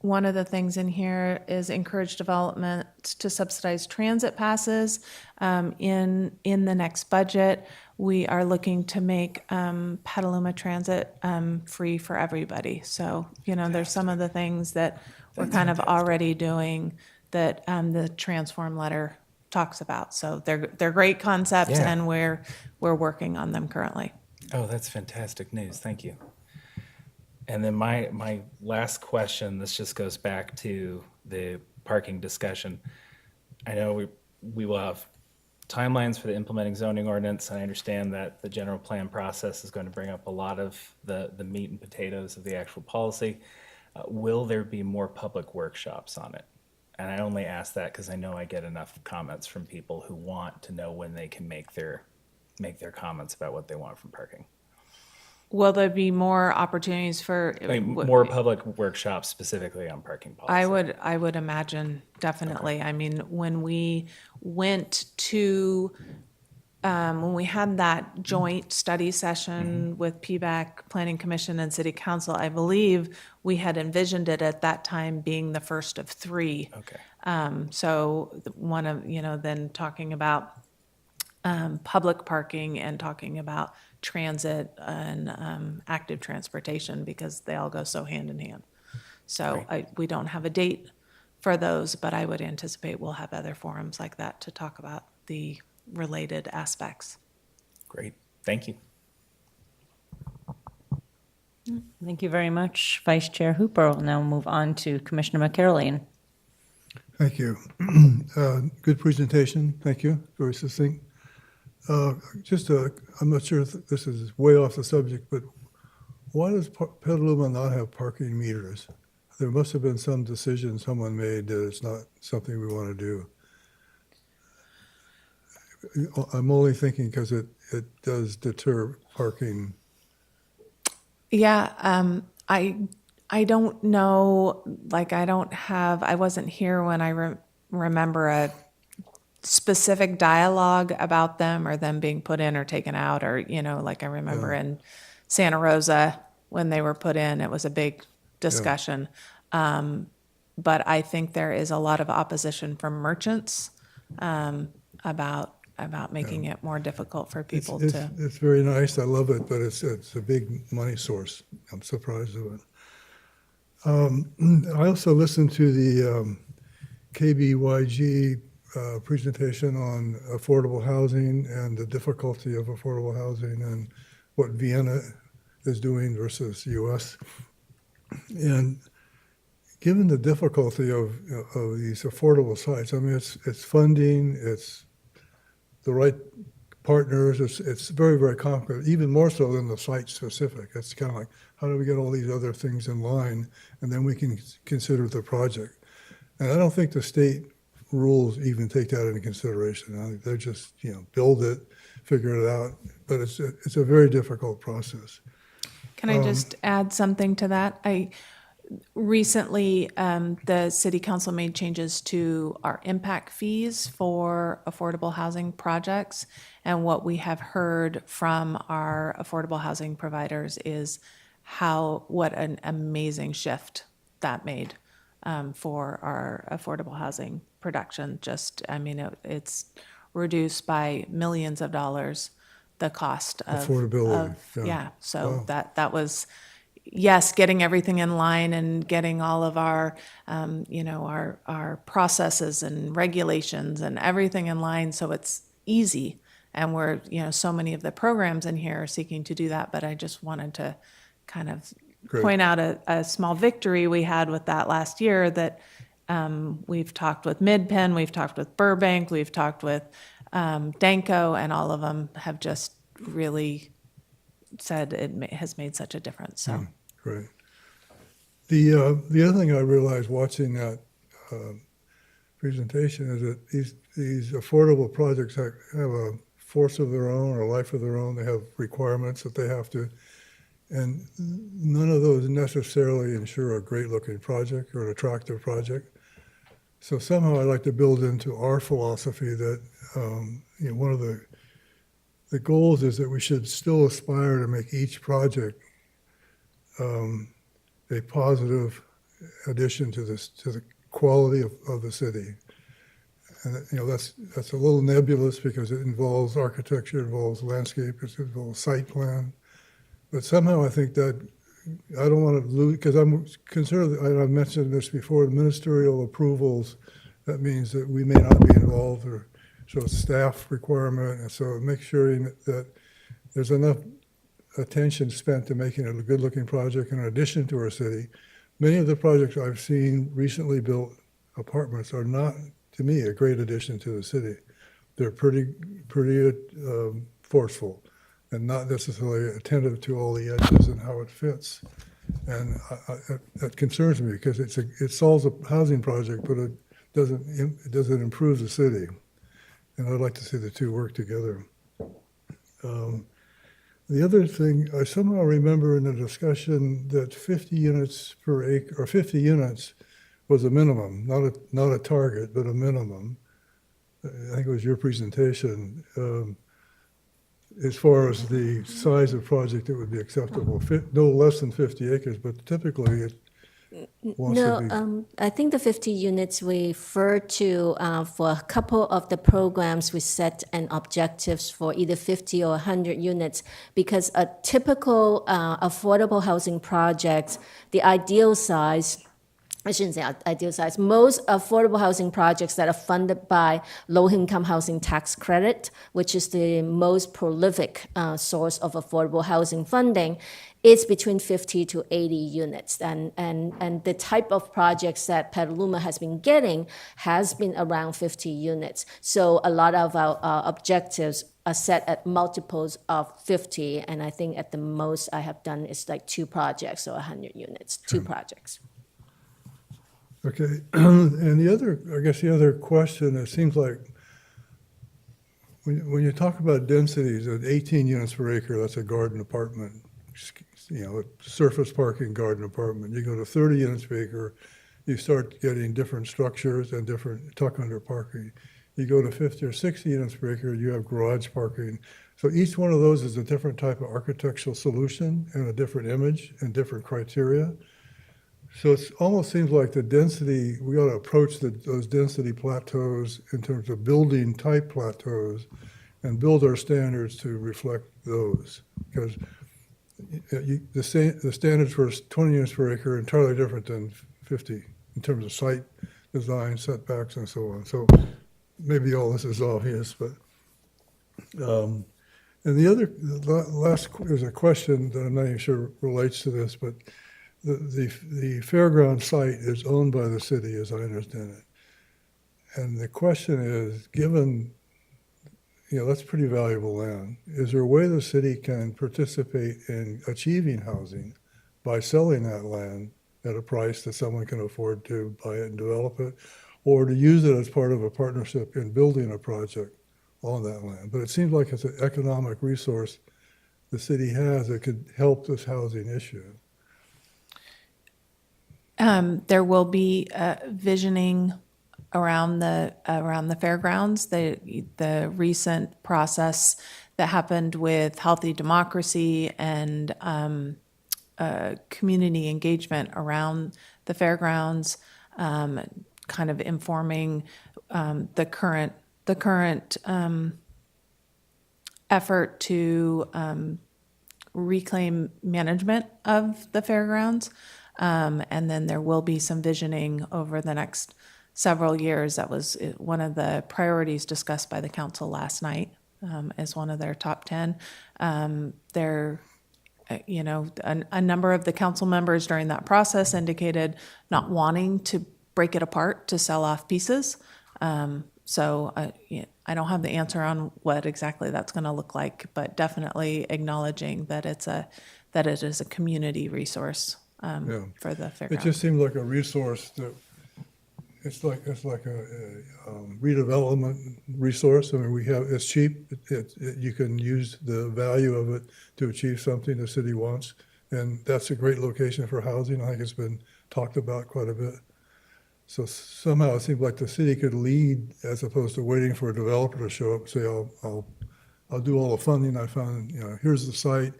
one of the things in here is encourage development to subsidize transit passes. In the next budget, we are looking to make Petaluma Transit free for everybody. So, there's some of the things that we're kind of already doing that the transform letter talks about. So they're great concepts, Yeah. and we're working on them currently. Oh, that's fantastic news. Thank you. And then my last question, this just goes back to the parking discussion. I know we will have timelines for the implementing zoning ordinance, and I understand that the general plan process is going to bring up a lot of the meat and potatoes of the actual policy. Will there be more public workshops on it? And I only ask that because I know I get enough comments from people who want to know when they can make their comments about what they want from parking. Will there be more opportunities for? More public workshops specifically on parking policy. I would imagine, definitely. I mean, when we went to, when we had that joint study session with PBAC, Planning Commission, and City Council, I believe we had envisioned it at that time being the first of three. Okay. So one of, then talking about public parking and talking about transit and active transportation, because they all go so hand in hand. So we don't have a date for those, but I would anticipate we'll have other forums like that to talk about the related aspects. Great. Thank you. Thank you very much, Vice Chair Hooper. We'll now move on to Commissioner McCarrollane. Thank you. Good presentation. Thank you. Very succinct. I'm not sure if this is way off the subject, but why does Petaluma not have parking meters? There must have been some decision someone made that it's not something we want to do. I'm only thinking because it does deter parking. Yeah, I don't know, like I wasn't here when I remember a specific dialogue about them or them being put in or taken out, or, like I remember in Santa Rosa when they were put in, it was a big discussion. But I think there is a lot of opposition from merchants about making it more difficult for people to. It's very nice. I love it, but it's a big money source. I'm surprised of it. I also listened to the KBYG presentation on affordable housing and the difficulty of affordable housing and what Vienna is doing versus U.S. And given the difficulty of these affordable sites, I mean, it's funding, it's the right partners, it's very, very complicated, even more so than the site specific. It's kind of like, how do we get all these other things in line, and then we can consider the project. And I don't think the state rules even take that into consideration. I think they're just, build it, figure it out, but it's a very difficult process. Can I just add something to that? Recently, the city council made changes to our impact fees for affordable housing projects. And what we have heard from our affordable housing providers is what an amazing shift that made for our affordable housing production. It's reduced by millions of dollars the cost of Affordability, yeah. So Wow. that was, yes, getting everything in line and getting all of our, our processes and regulations and everything in line so it's easy. And we're, so many of the programs in here are seeking to do that. But I just wanted to kind of Great. point out a small victory we had with that last year, that we've talked with MidPen, we've talked with Burbank, we've talked with Danco, and all of them have just really said has made such a difference. So. Great. The other thing I realized watching that presentation is that these affordable projects have a force of their own or a life of their own. They have requirements that they have to, and none of those necessarily ensure a great-looking project or an attractive project. So somehow I like to build into our philosophy that one of the goals is that we should still aspire to make each project a positive addition to the quality of the city. And that's a little nebulous because it involves architecture, it involves landscape, it involves site plan. But somehow I think that I don't want to lose, because I'm concerned, I've mentioned this before, the ministerial approvals, that means that we may not be involved, or so it's staff requirement, and so make sure that there's enough attention spent to making it a good-looking project in addition to our city. Many of the projects I've seen recently built apartments are not, to me, a great addition to the city. They're pretty forceful and not necessarily attentive to all the edges and how it fits. And that concerns me because it solves a housing project, but it doesn't improve the city. And I'd like to see the two work together. The other thing, I somehow remember in the discussion that 50 units per acre, or 50 units was a minimum, not a target, but a minimum. I think it was your presentation. As far as the size of project that would be acceptable, no less than 50 acres, but typically it wants to be. I think the 50 units we refer to for a couple of the programs, we set an objectives for either 50 or 100 units, because a typical affordable housing project, the ideal size, I shouldn't say ideal size. Most affordable housing projects that are funded by low-income housing tax credit, which is the most prolific source of affordable housing funding, is between 50 to 80 units. And the type of projects that Petaluma has been getting has been around 50 units. So a lot of our objectives are set at multiples of 50. And I think at the most I have done is like 2 projects or 100 units, 2 projects. Okay, and the other question, it seems like when you talk about densities at 18 units per acre, that's a garden apartment, a surface parking garden apartment. You go to 30 units per acre, you start getting different structures and different tuck-under parking. You go to 50 or 60 units per acre, you have garage parking. So each one of those is a different type of architectural solution and a different image and different criteria. So it almost seems like the density, we ought to approach those density plateaus in terms of building type plateaus and build our standards to reflect those. Because the standards for 20 units per acre are entirely different than 50 in terms of site design, setbacks, and so on. So maybe all this is obvious, but and the last, there's a question that I'm not even sure relates to this, but the fairground site is owned by the city, as I understand it. And the question is, given, that's pretty valuable land, is there a way the city can participate in achieving housing by selling that land at a price that someone can afford to buy it and develop it, or to use it as part of a partnership in building a project on that land? But it seems like it's an economic resource the city has that could help this housing issue. There will be visioning around the fairgrounds. The recent process that happened with Healthy Democracy and community engagement around the fairgrounds, kind of informing the current effort to reclaim management of the fairgrounds. And then there will be some visioning over the next several years. That was one of the priorities discussed by the council last night as one of their top 10. A number of the council members during that process indicated not wanting to break it apart to sell off pieces. So I don't have the answer on what exactly that's going to look like, but definitely acknowledging that that it is a community resource for the It fairgrounds. just seemed like a resource that, it's like a redevelopment resource. I mean, it's cheap. You can use the value of it to achieve something the city wants. And that's a great location for housing. I think it's been talked about quite a bit. So somehow it seems like the city could lead as opposed to waiting for a developer to show up and say, I'll do all the funding I found, here's the site.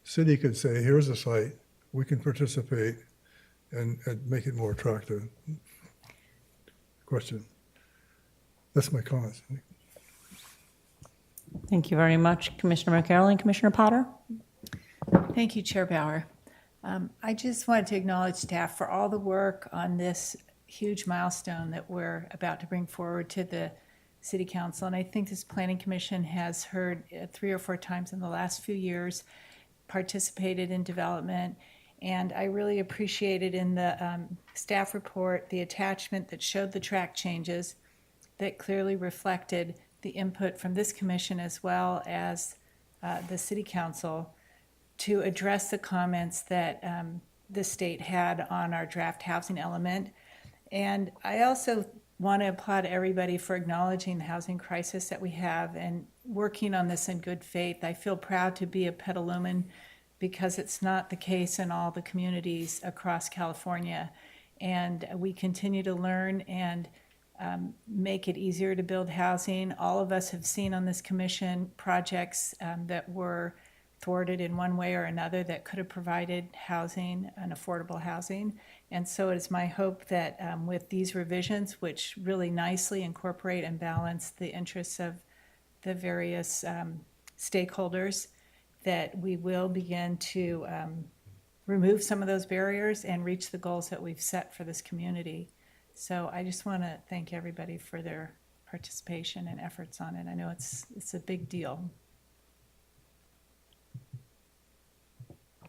City could say, here's the site, we can participate and make it more attractive. Question. That's my comments. Thank you very much, Commissioner McCarroll. Commissioner Potter? Thank you, Chair Bauer. I just wanted to acknowledge staff for all the work on this huge milestone that we're about to bring forward to the City Council. And I think this Planning Commission has heard 3 or 4 times in the last few years, participated in development. And I really appreciated in the staff report the attachment that showed the track changes that clearly reflected the input from this commission as well as the City Council to address the comments that the state had on our draft housing element. And I also want to applaud everybody for acknowledging the housing crisis that we have and working on this in good faith. I feel proud to be a Petalumen because it's not the case in all the communities across California. And we continue to learn and make it easier to build housing. All of us have seen on this commission projects that were thwarted in one way or another that could have provided housing and affordable housing. And so it is my hope that with these revisions, which really nicely incorporate and balance the interests of the various stakeholders, that we will begin to remove some of those barriers and reach the goals that we've set for this community. So I just want to thank everybody for their participation and efforts on it. I know it's a big deal.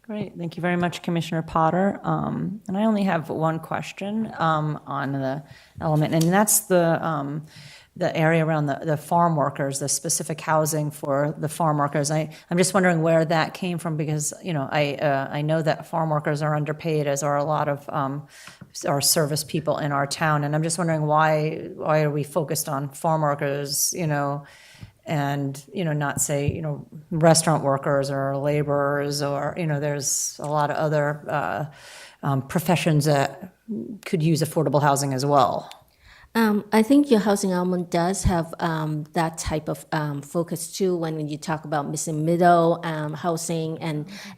Great. Thank you very much, Commissioner Potter. And I only have one question on the element, and that's the area around the farm workers, the specific housing for the farm workers. I'm just wondering where that came from because, I know that farm workers are underpaid, as are a lot of our service people in our town. And I'm just wondering why are we focused on farm workers, and not say restaurant workers or laborers or there's a lot of other professions that could use affordable housing as well. I think your housing element does have that type of focus too when you talk about missing middle housing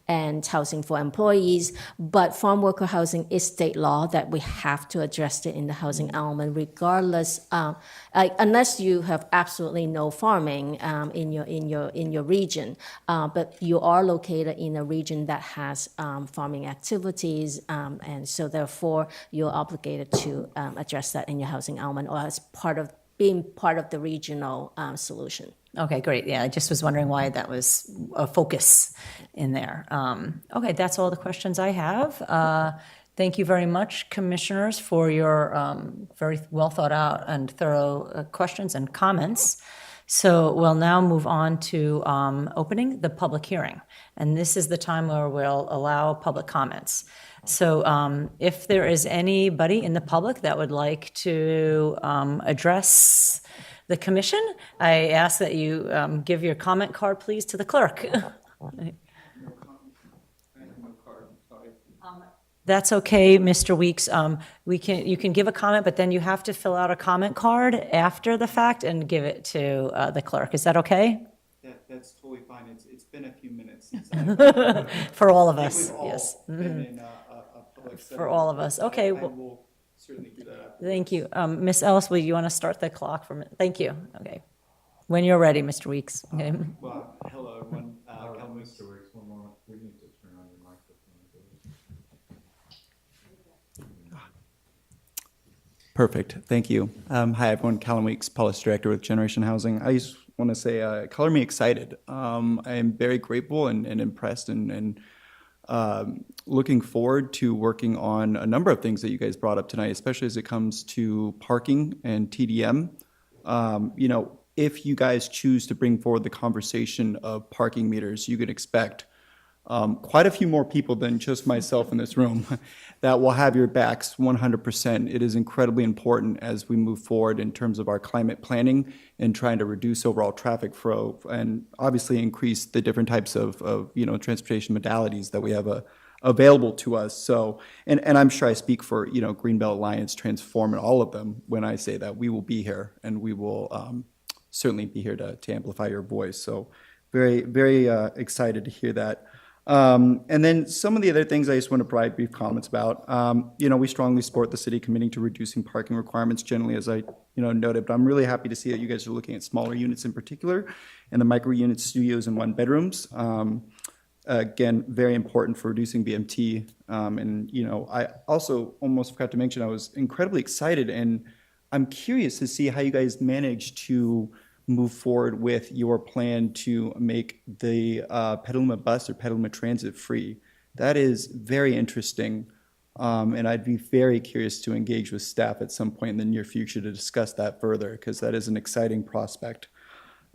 and housing for employees. But farm worker housing is state law that we have to address it in the housing element, regardless, unless you have absolutely no farming in your region. But you are located in a region that has farming activities, and so therefore you're obligated to address that in your housing element, or as being part of the regional solution. Okay, great. Yeah, I just was wondering why that was a focus in there. Okay, that's all the questions I have. Thank you very much, commissioners, for your very well thought out and thorough questions and comments. So we'll now move on to opening the public hearing. And this is the time where we'll allow public comments. So if there is anybody in the public that would like to address the commission, I ask that you give your comment card, please, to the clerk. That's okay, Mr. Weeks. You can give a comment, but then you have to fill out a comment card after the fact and give it to the clerk. Is that okay? That's totally fine. It's been a few minutes since For all of us, we've all yes. been in a public setting. For all of us. Okay. I Well, will certainly do that. thank you. Ms. Ellis, will you want to start the clock for a minute? Thank you. Okay. When you're ready, Mr. Weeks. Okay. Well, hello, everyone. Mr. Weeks, one moment, please. Perfect. Thank you. Hi, everyone. Callum Weeks, Policy Director with Generation Housing. I just want to say, color me excited. I am very grateful and impressed and looking forward to working on a number of things that you guys brought up tonight, especially as it comes to parking and TDM. If you guys choose to bring forward the conversation of parking meters, you could expect quite a few more people than just myself in this room that will have your backs 100%. It is incredibly important as we move forward in terms of our climate planning and trying to reduce overall traffic flow and obviously increase the different types of transportation modalities that we have available to us. So, and I'm sure I speak for, Greenbelt Alliance, Transform, and all of them when I say that we will be here and we will certainly be here to amplify your voice. So very, very excited to hear that. And then some of the other things I just want to provide brief comments about. We strongly support the city committing to reducing parking requirements generally, as I noted, but I'm really happy to see that you guys are looking at smaller units in particular and the micro unit studios and 1 bedrooms. Again, very important for reducing BMT. I also almost forgot to mention I was incredibly excited, and I'm curious to see how you guys managed to move forward with your plan to make the Petaluma bus or Petaluma Transit free. That is very interesting, and I'd be very curious to engage with staff at some point in the near future to discuss that further, because that is an exciting prospect.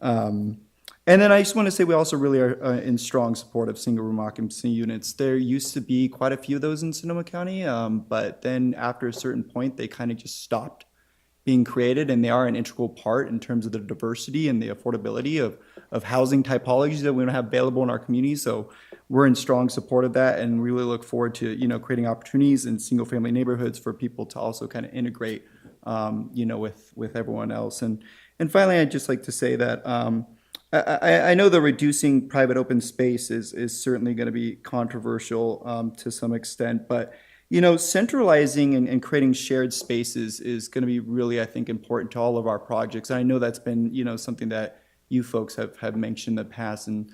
And then I just want to say we also really are in strong support of single-room occupancy units. There used to be quite a few of those in Sonoma County, but then after a certain point, they kind of just stopped being created, and they are an integral part in terms of the diversity and the affordability of housing typologies that we don't have available in our community. So we're in strong support of that, and really look forward to creating opportunities in single-family neighborhoods for people to also kind of integrate, with everyone else. And finally, I'd just like to say that I know the reducing private open space is certainly going to be controversial to some extent, but centralizing and creating shared spaces is going to be really, I think, important to all of our projects. And I know that's been, something that you folks have mentioned in the past, and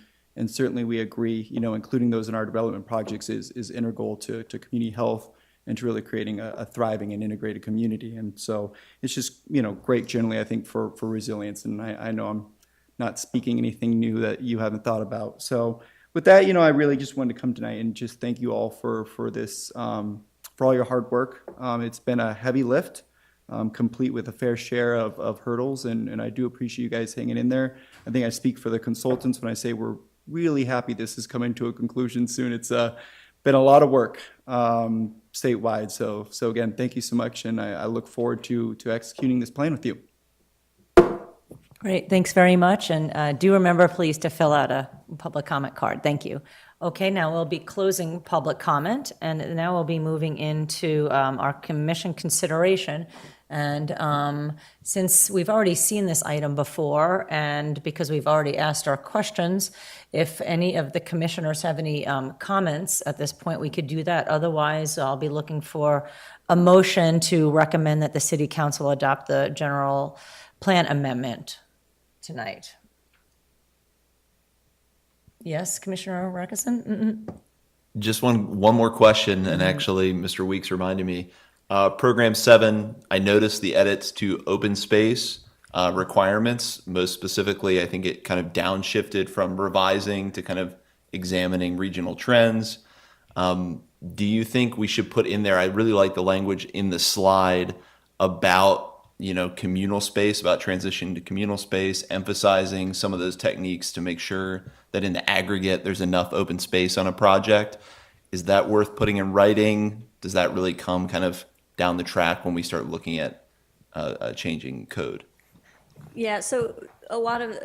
certainly we agree, including those in our development projects is integral to community health and to really creating a thriving and integrated community. And so it's just, great generally, I think, for resilience. And I know I'm not speaking anything new that you haven't thought about. So with that, I really just wanted to come tonight and just thank you all for this, for all your hard work. It's been a heavy lift, complete with a fair share of hurdles, and I do appreciate you guys hanging in there. I think I speak for the consultants when I say we're really happy this is coming to a conclusion soon. It's been a lot of work statewide. So again, thank you so much, and I look forward to executing this plan with you. Great, thanks very much, and do remember, please, to fill out a public comment card. Thank you. Okay, now we'll be closing public comment, and now we'll be moving into our commission consideration. And since we've already seen this item before, and because we've already asked our questions, if any of the commissioners have any comments at this point, we could do that. Otherwise, I'll be looking for a motion to recommend that the city council adopt the general plan amendment tonight. Yes, Commissioner Rackison? Just one more question, and actually, Mr. Weeks reminded me. Program 7, I noticed the edits to open space requirements. Most specifically, I think it kind of downshifted from revising to kind of examining regional trends. Do you think we should put in there, I really like the language in the slide about communal space, about transitioning to communal space, emphasizing some of those techniques to make sure that in the aggregate there's enough open space on a project. Is that worth putting in writing? Does that really come kind of down the track when we start looking at changing code? Yeah, so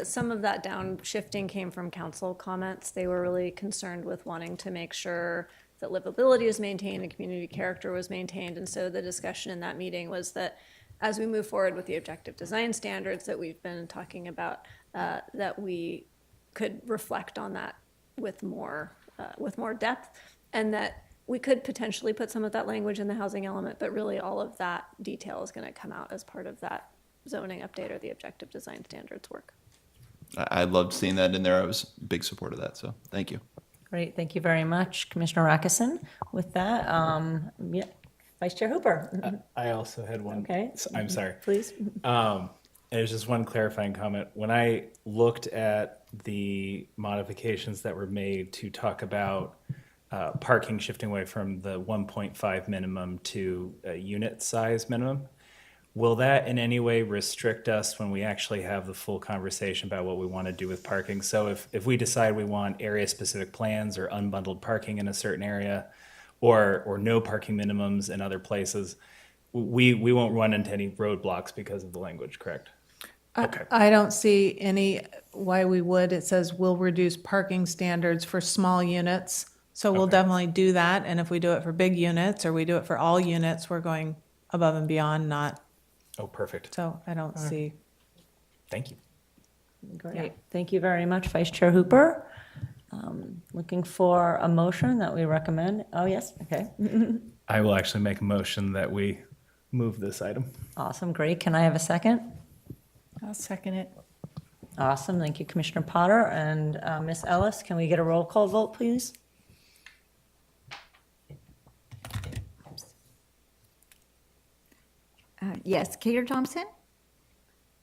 some of that downshifting came from council comments. They were really concerned with wanting to make sure that livability was maintained and community character was maintained. And so the discussion in that meeting was that as we move forward with the objective design standards that we've been talking about, that we could reflect on that with more depth, and that we could potentially put some of that language in the housing element, but really all of that detail is going to come out as part of that zoning update or the objective design standards work. I loved seeing that in there. I was a big support of that, so thank you. Great, thank you very much, Commissioner Rackison. With that, Vice Chair Hooper. I also had one. Okay. I'm sorry. Please. There's just one clarifying comment. When I looked at the modifications that were made to talk about parking shifting away from the 1.5 minimum to a unit size minimum, will that in any way restrict us when we actually have the full conversation about what we want to do with parking? So if we decide we want area-specific plans or unbundled parking in a certain area, or no parking minimums in other places, we won't run into any roadblocks because of the language, correct? Okay. I don't see any why we would. It says we'll reduce parking standards for small units. So we'll definitely do that. And if we do it for big units or we do it for all units, we're going above and beyond, not. Oh, perfect. So I don't see. Thank you. Great. Thank you very much, Vice Chair Hooper. Looking for a motion that we recommend. Oh, yes, okay. I will actually make a motion that we move this item. Awesome, great. Can I have a second? I'll second it. Awesome, thank you, Commissioner Potter. And Ms. Ellis, can we get a roll call vote, please? Yes, Cater Thompson?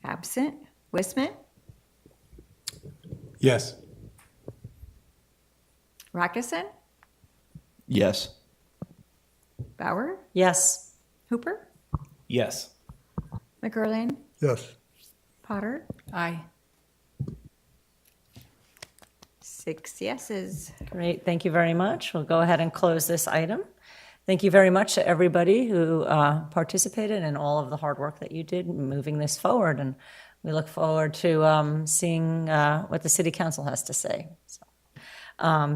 Absent. Westman? Yes. Rackerson? Yes. Bauer? Yes. Hooper? Yes. McGurlane? Yes. Potter? Aye. 6 yeses. Great, thank you very much. We'll go ahead and close this item. Thank you very much to everybody who participated and all of the hard work that you did in moving this forward. And we look forward to seeing what the City Council has to say. So,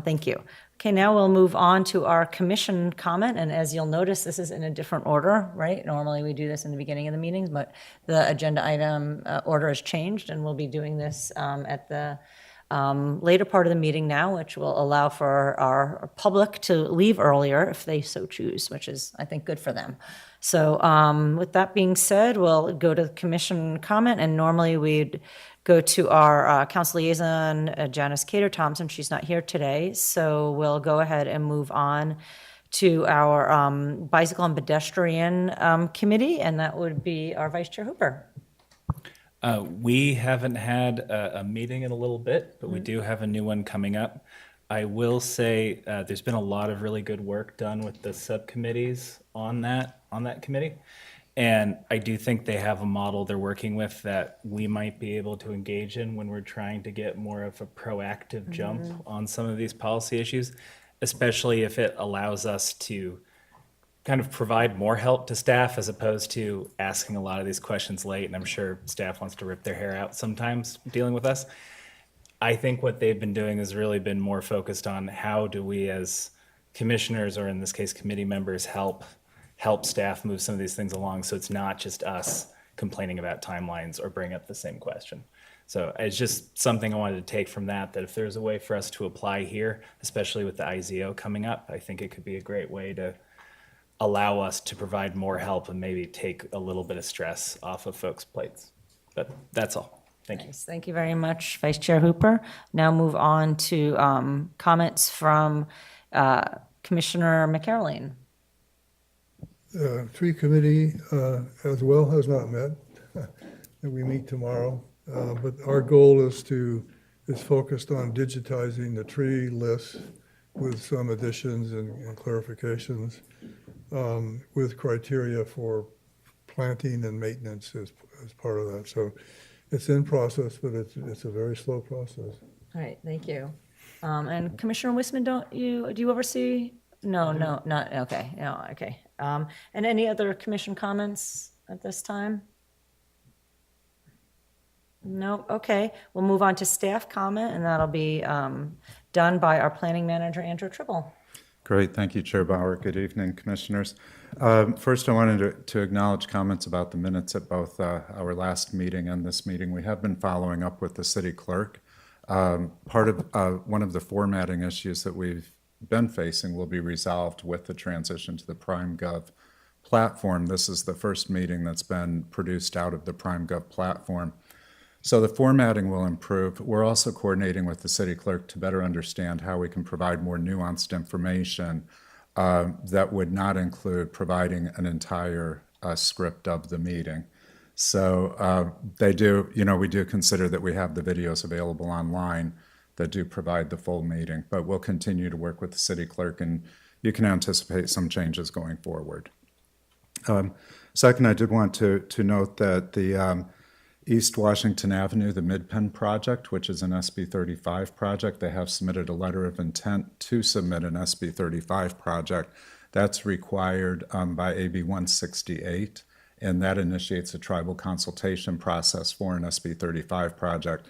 thank you. Okay, now we'll move on to our commission comment. And as you'll notice, this is in a different order, right? Normally we do this in the beginning of the meetings, but the agenda item order has changed, and we'll be doing this at the later part of the meeting now, which will allow for our public to leave earlier if they so choose, which is, I think, good for them. So with that being said, we'll go to the commission comment, and normally we'd go to our council liaison, Janice Cater Thompson. She's not here today, so we'll go ahead and move on to our bicycle and pedestrian committee, and that would be our Vice Chair Hooper. We haven't had a meeting in a little bit, but we do have a new one coming up. I will say there's been a lot of really good work done with the subcommittees on that committee. And I do think they have a model they're working with that we might be able to engage in when we're trying to get more of a proactive jump on some of these policy issues, especially if it allows us to kind of provide more help to staff as opposed to asking a lot of these questions late. And I'm sure staff wants to rip their hair out sometimes dealing with us. I think what they've been doing has really been more focused on how do we as commissioners, or in this case, committee members, help staff move some of these things along, so it's not just us complaining about timelines or bring up the same question. So it's just something I wanted to take from that if there's a way for us to apply here, especially with the IZO coming up, I think it could be a great way to allow us to provide more help and maybe take a little bit of stress off of folks' plates. But that's all. Thank you. Nice. Thank you very much, Vice Chair Hooper. Now move on to comments from Commissioner McCarroline. Tree committee as well has not met. And we meet tomorrow. But our goal is focused on digitizing the tree list with some additions and clarifications, with criteria for planting and maintenance as part of that. So it's in process, but it's a very slow process. All right, thank you. And Commissioner Wisman, do you oversee? No, not, okay, no, okay. And any other commission comments at this time? No, okay. We'll move on to staff comment, and that'll be done by our planning manager, Andrew Tribble. Great. Thank you, Chair Bauer. Good evening, commissioners. First, I wanted to acknowledge comments about the minutes at both our last meeting and this meeting. We have been following up with the city clerk. Part of one of the formatting issues that we've been facing will be resolved with the transition to the PrimeGov platform. This is the first meeting that's been produced out of the PrimeGov platform. So the formatting will improve. We're also coordinating with the city clerk to better understand how we can provide more nuanced information that would not include providing an entire script of the meeting. So they do, we do consider that we have the videos available online that do provide the full meeting, but we'll continue to work with the city clerk, and you can anticipate some changes going forward. Second, I did want to note that the East Washington Avenue, the Midpen project, which is an SB 35 project, they have submitted a letter of intent to submit an SB 35 project. That's required by AB 168, and that initiates a tribal consultation process for an SB 35 project.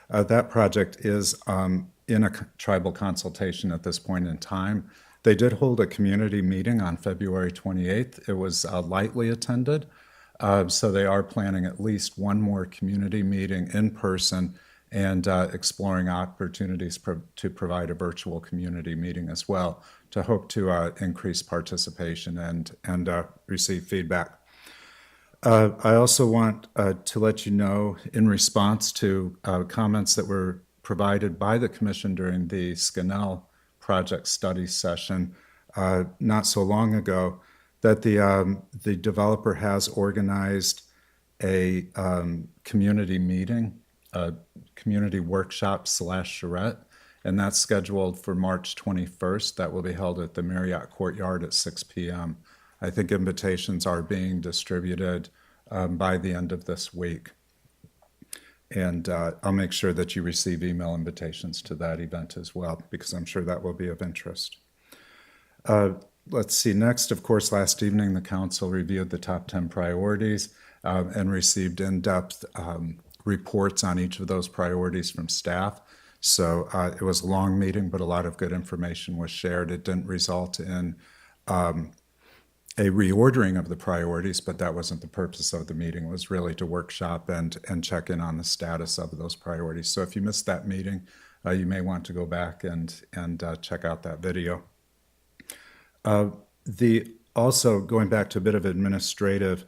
That project is in a tribal consultation at this point in time. They did hold a community meeting on February 28th. It was lightly attended. So they are planning at least one more community meeting in person and exploring opportunities to provide a virtual community meeting as well to hope to increase participation and receive feedback. I also want to let you know, in response to comments that were provided by the Commission during the Scanell project study session not so long ago, that the developer has organized a community meeting, a community workshop / charrette, and that's scheduled for March 21st. That will be held at the Marriott Courtyard at 6 p.m. I think invitations are being distributed by the end of this week. And I'll make sure that you receive email invitations to that event as well, because I'm sure that will be of interest. Let's see, next, of course, last evening, the council reviewed the top 10 priorities and received in-depth reports on each of those priorities from staff. So it was a long meeting, but a lot of good information was shared. It didn't result in a reordering of the priorities, but that wasn't the purpose of the meeting. It was really to workshop and check in on the status of those priorities. So if you missed that meeting, you may want to go back and check out that video. Also, going back to a bit of administrative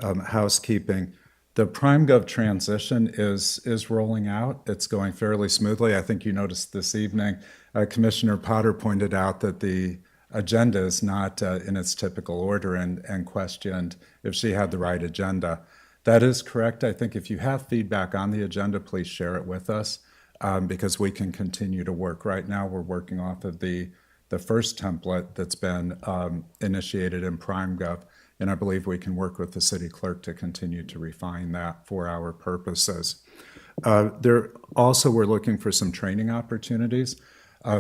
housekeeping, the PrimeGov transition is rolling out. It's going fairly smoothly. I think you noticed this evening, Commissioner Potter pointed out that the agenda is not in its typical order and questioned if she had the right agenda. That is correct. I think if you have feedback on the agenda, please share it with us because we can continue to work. Right now, we're working off of the first template that's been initiated in PrimeGov, and I believe we can work with the city clerk to continue to refine that for our purposes. We're looking for some training opportunities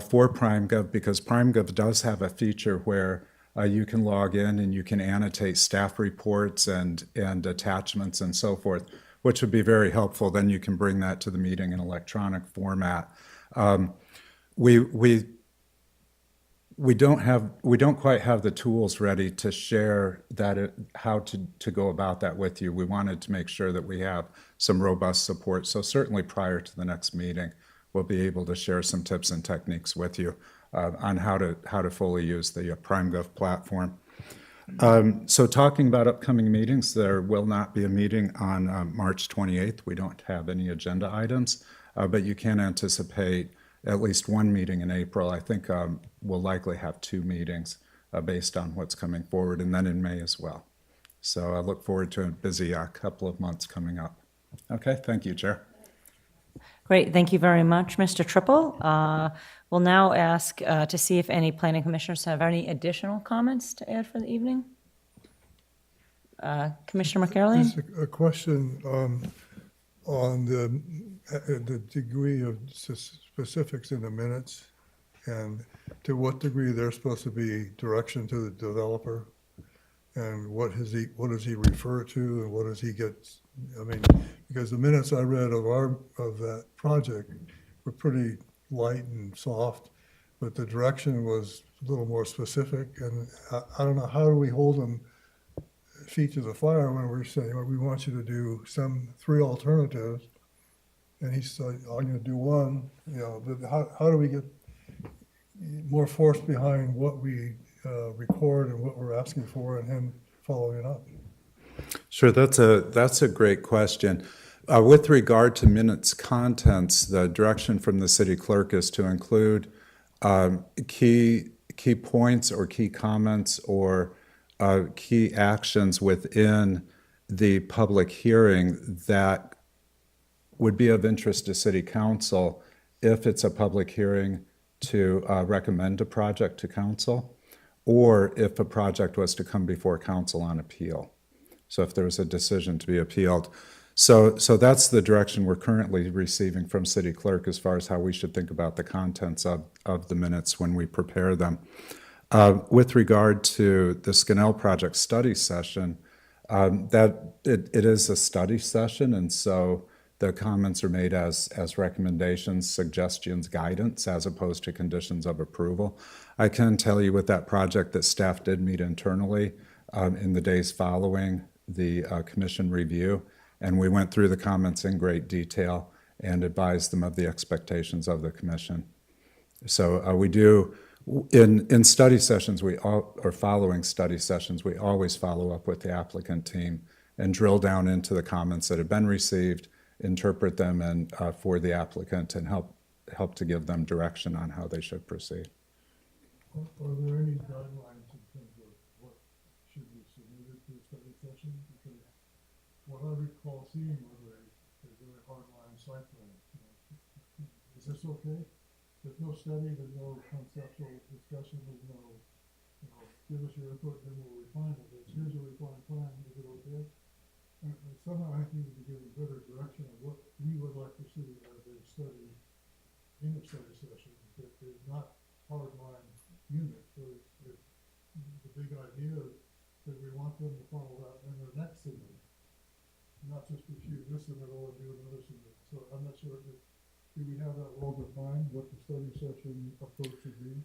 for PrimeGov, because PrimeGov does have a feature where you can log in and you can annotate staff reports and attachments and so forth, which would be very helpful. Then you can bring that to the meeting in electronic format. We don't quite have the tools ready to share that, how to go about that with you. We wanted to make sure that we have some robust support. So certainly prior to the next meeting, we'll be able to share some tips and techniques with you on how to fully use the PrimeGov platform. So talking about upcoming meetings, there will not be a meeting on March 28th. We don't have any agenda items, but you can anticipate at least one meeting in April. I think we'll likely have two meetings based on what's coming forward, and then in May as well. So I look forward to a busy couple of months coming up. Okay, thank you, Chair. Great, thank you very much, Mr. Triple. We'll now ask to see if any planning commissioners have any additional comments to add for the evening. Commissioner McCarley? Just a question on the degree of specifics in the minutes, and to what degree they're supposed to be direction to the developer, and what does he refer to, and what does he get? I mean, because the minutes I read of that project were pretty light and soft, but the direction was a little more specific, and I don't know, how do we hold them feet to the fire when we're saying, well, we want you to do three alternatives, and he said, I'm going to do one, but how do we get more force behind what we record and what we're asking for, and him following it up? Sure, that's a great question. With regard to minutes contents, the direction from the city clerk is to include key key points or key comments or key actions within the public hearing that would be of interest to City Council if it's a public hearing to recommend a project to council, or if a project was to come before council on appeal. So if there was a decision to be appealed. So that's the direction we're currently receiving from City Clerk as far as how we should think about the contents of the minutes when we prepare them. With regard to the Skinnell Project study session, that it is a study session, and so the comments are made as recommendations, suggestions, guidance, as opposed to conditions of approval. I can tell you with that project that staff did meet internally in the days following the commission review, and we went through the comments in great detail and advised them of the expectations of the commission. So we do, in study sessions, or following study sessions, we always follow up with the applicant team and drill down into the comments that have been received, interpret them and for the applicant, and help to give them direction on how they should proceed. Are there any guidelines in terms of what should be submitted to a study session? Because what I recall seeing was a very hardline site plan. Is this okay? There's no study, there's no conceptual discussion, there's no, give us your input, then we'll refine it. It's here's a refined plan, is it okay? And somehow I think we need to give a better direction of what we would like to see as a study in a study session that is not hardline unit. So it's the big idea that we want them to follow that in their next submit, not just issue this submittal and do another submit. So I'm not sure if, do we have that well defined, what the study session approach should be?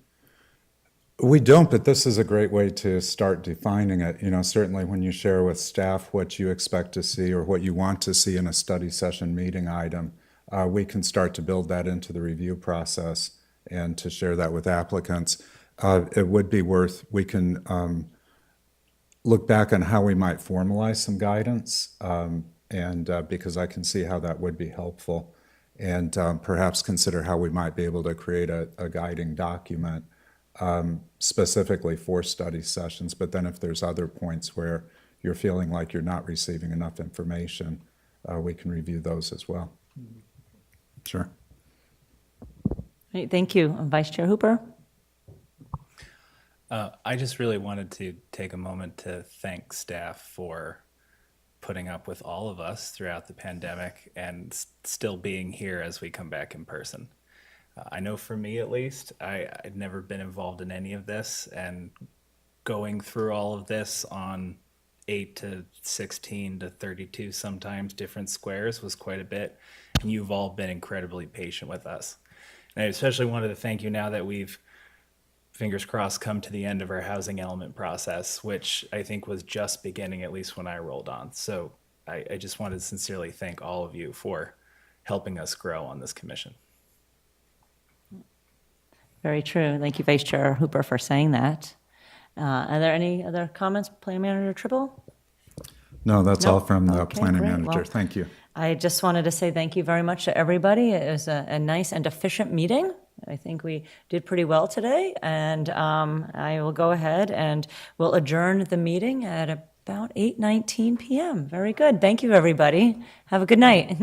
We don't, but this is a great way to start defining it. Certainly when you share with staff what you expect to see or what you want to see in a study session meeting item, we can start to build that into the review process and to share that with applicants. It would be we can look back on how we might formalize some guidance, and because I can see how that would be helpful, and perhaps consider how we might be able to create a guiding document specifically for study sessions. But then if there's other points where you're feeling like you're not receiving enough information, we can review those as well. Mm-hmm. Sure. Great, thank you. Vice Chair Hooper? I just really wanted to take a moment to thank staff for putting up with all of us throughout the pandemic and still being here as we come back in person. I know for me at least, I'd never been involved in any of this, and going through all of this on 8 to 16 to 32 sometimes different squares was quite a bit, and you've all been incredibly patient with us. And I especially wanted to thank you now that we've, fingers crossed, come to the end of our housing element process, which I think was just beginning, at least when I rolled on. So I just wanted to sincerely thank all of you for helping us grow on this commission. Very true. Thank you, Vice Chair Hooper, for saying that. Are there any other comments, Planning Manager Tribble? No, that's all Nope. from the Okay, planning great. manager. Well, Thank you. I just wanted to say thank you very much to everybody. It was a nice and efficient meeting. I think we did pretty well today, and I will go ahead and we'll adjourn the meeting at about 8:19 p.m. Very good. Thank you, everybody. Have a good night.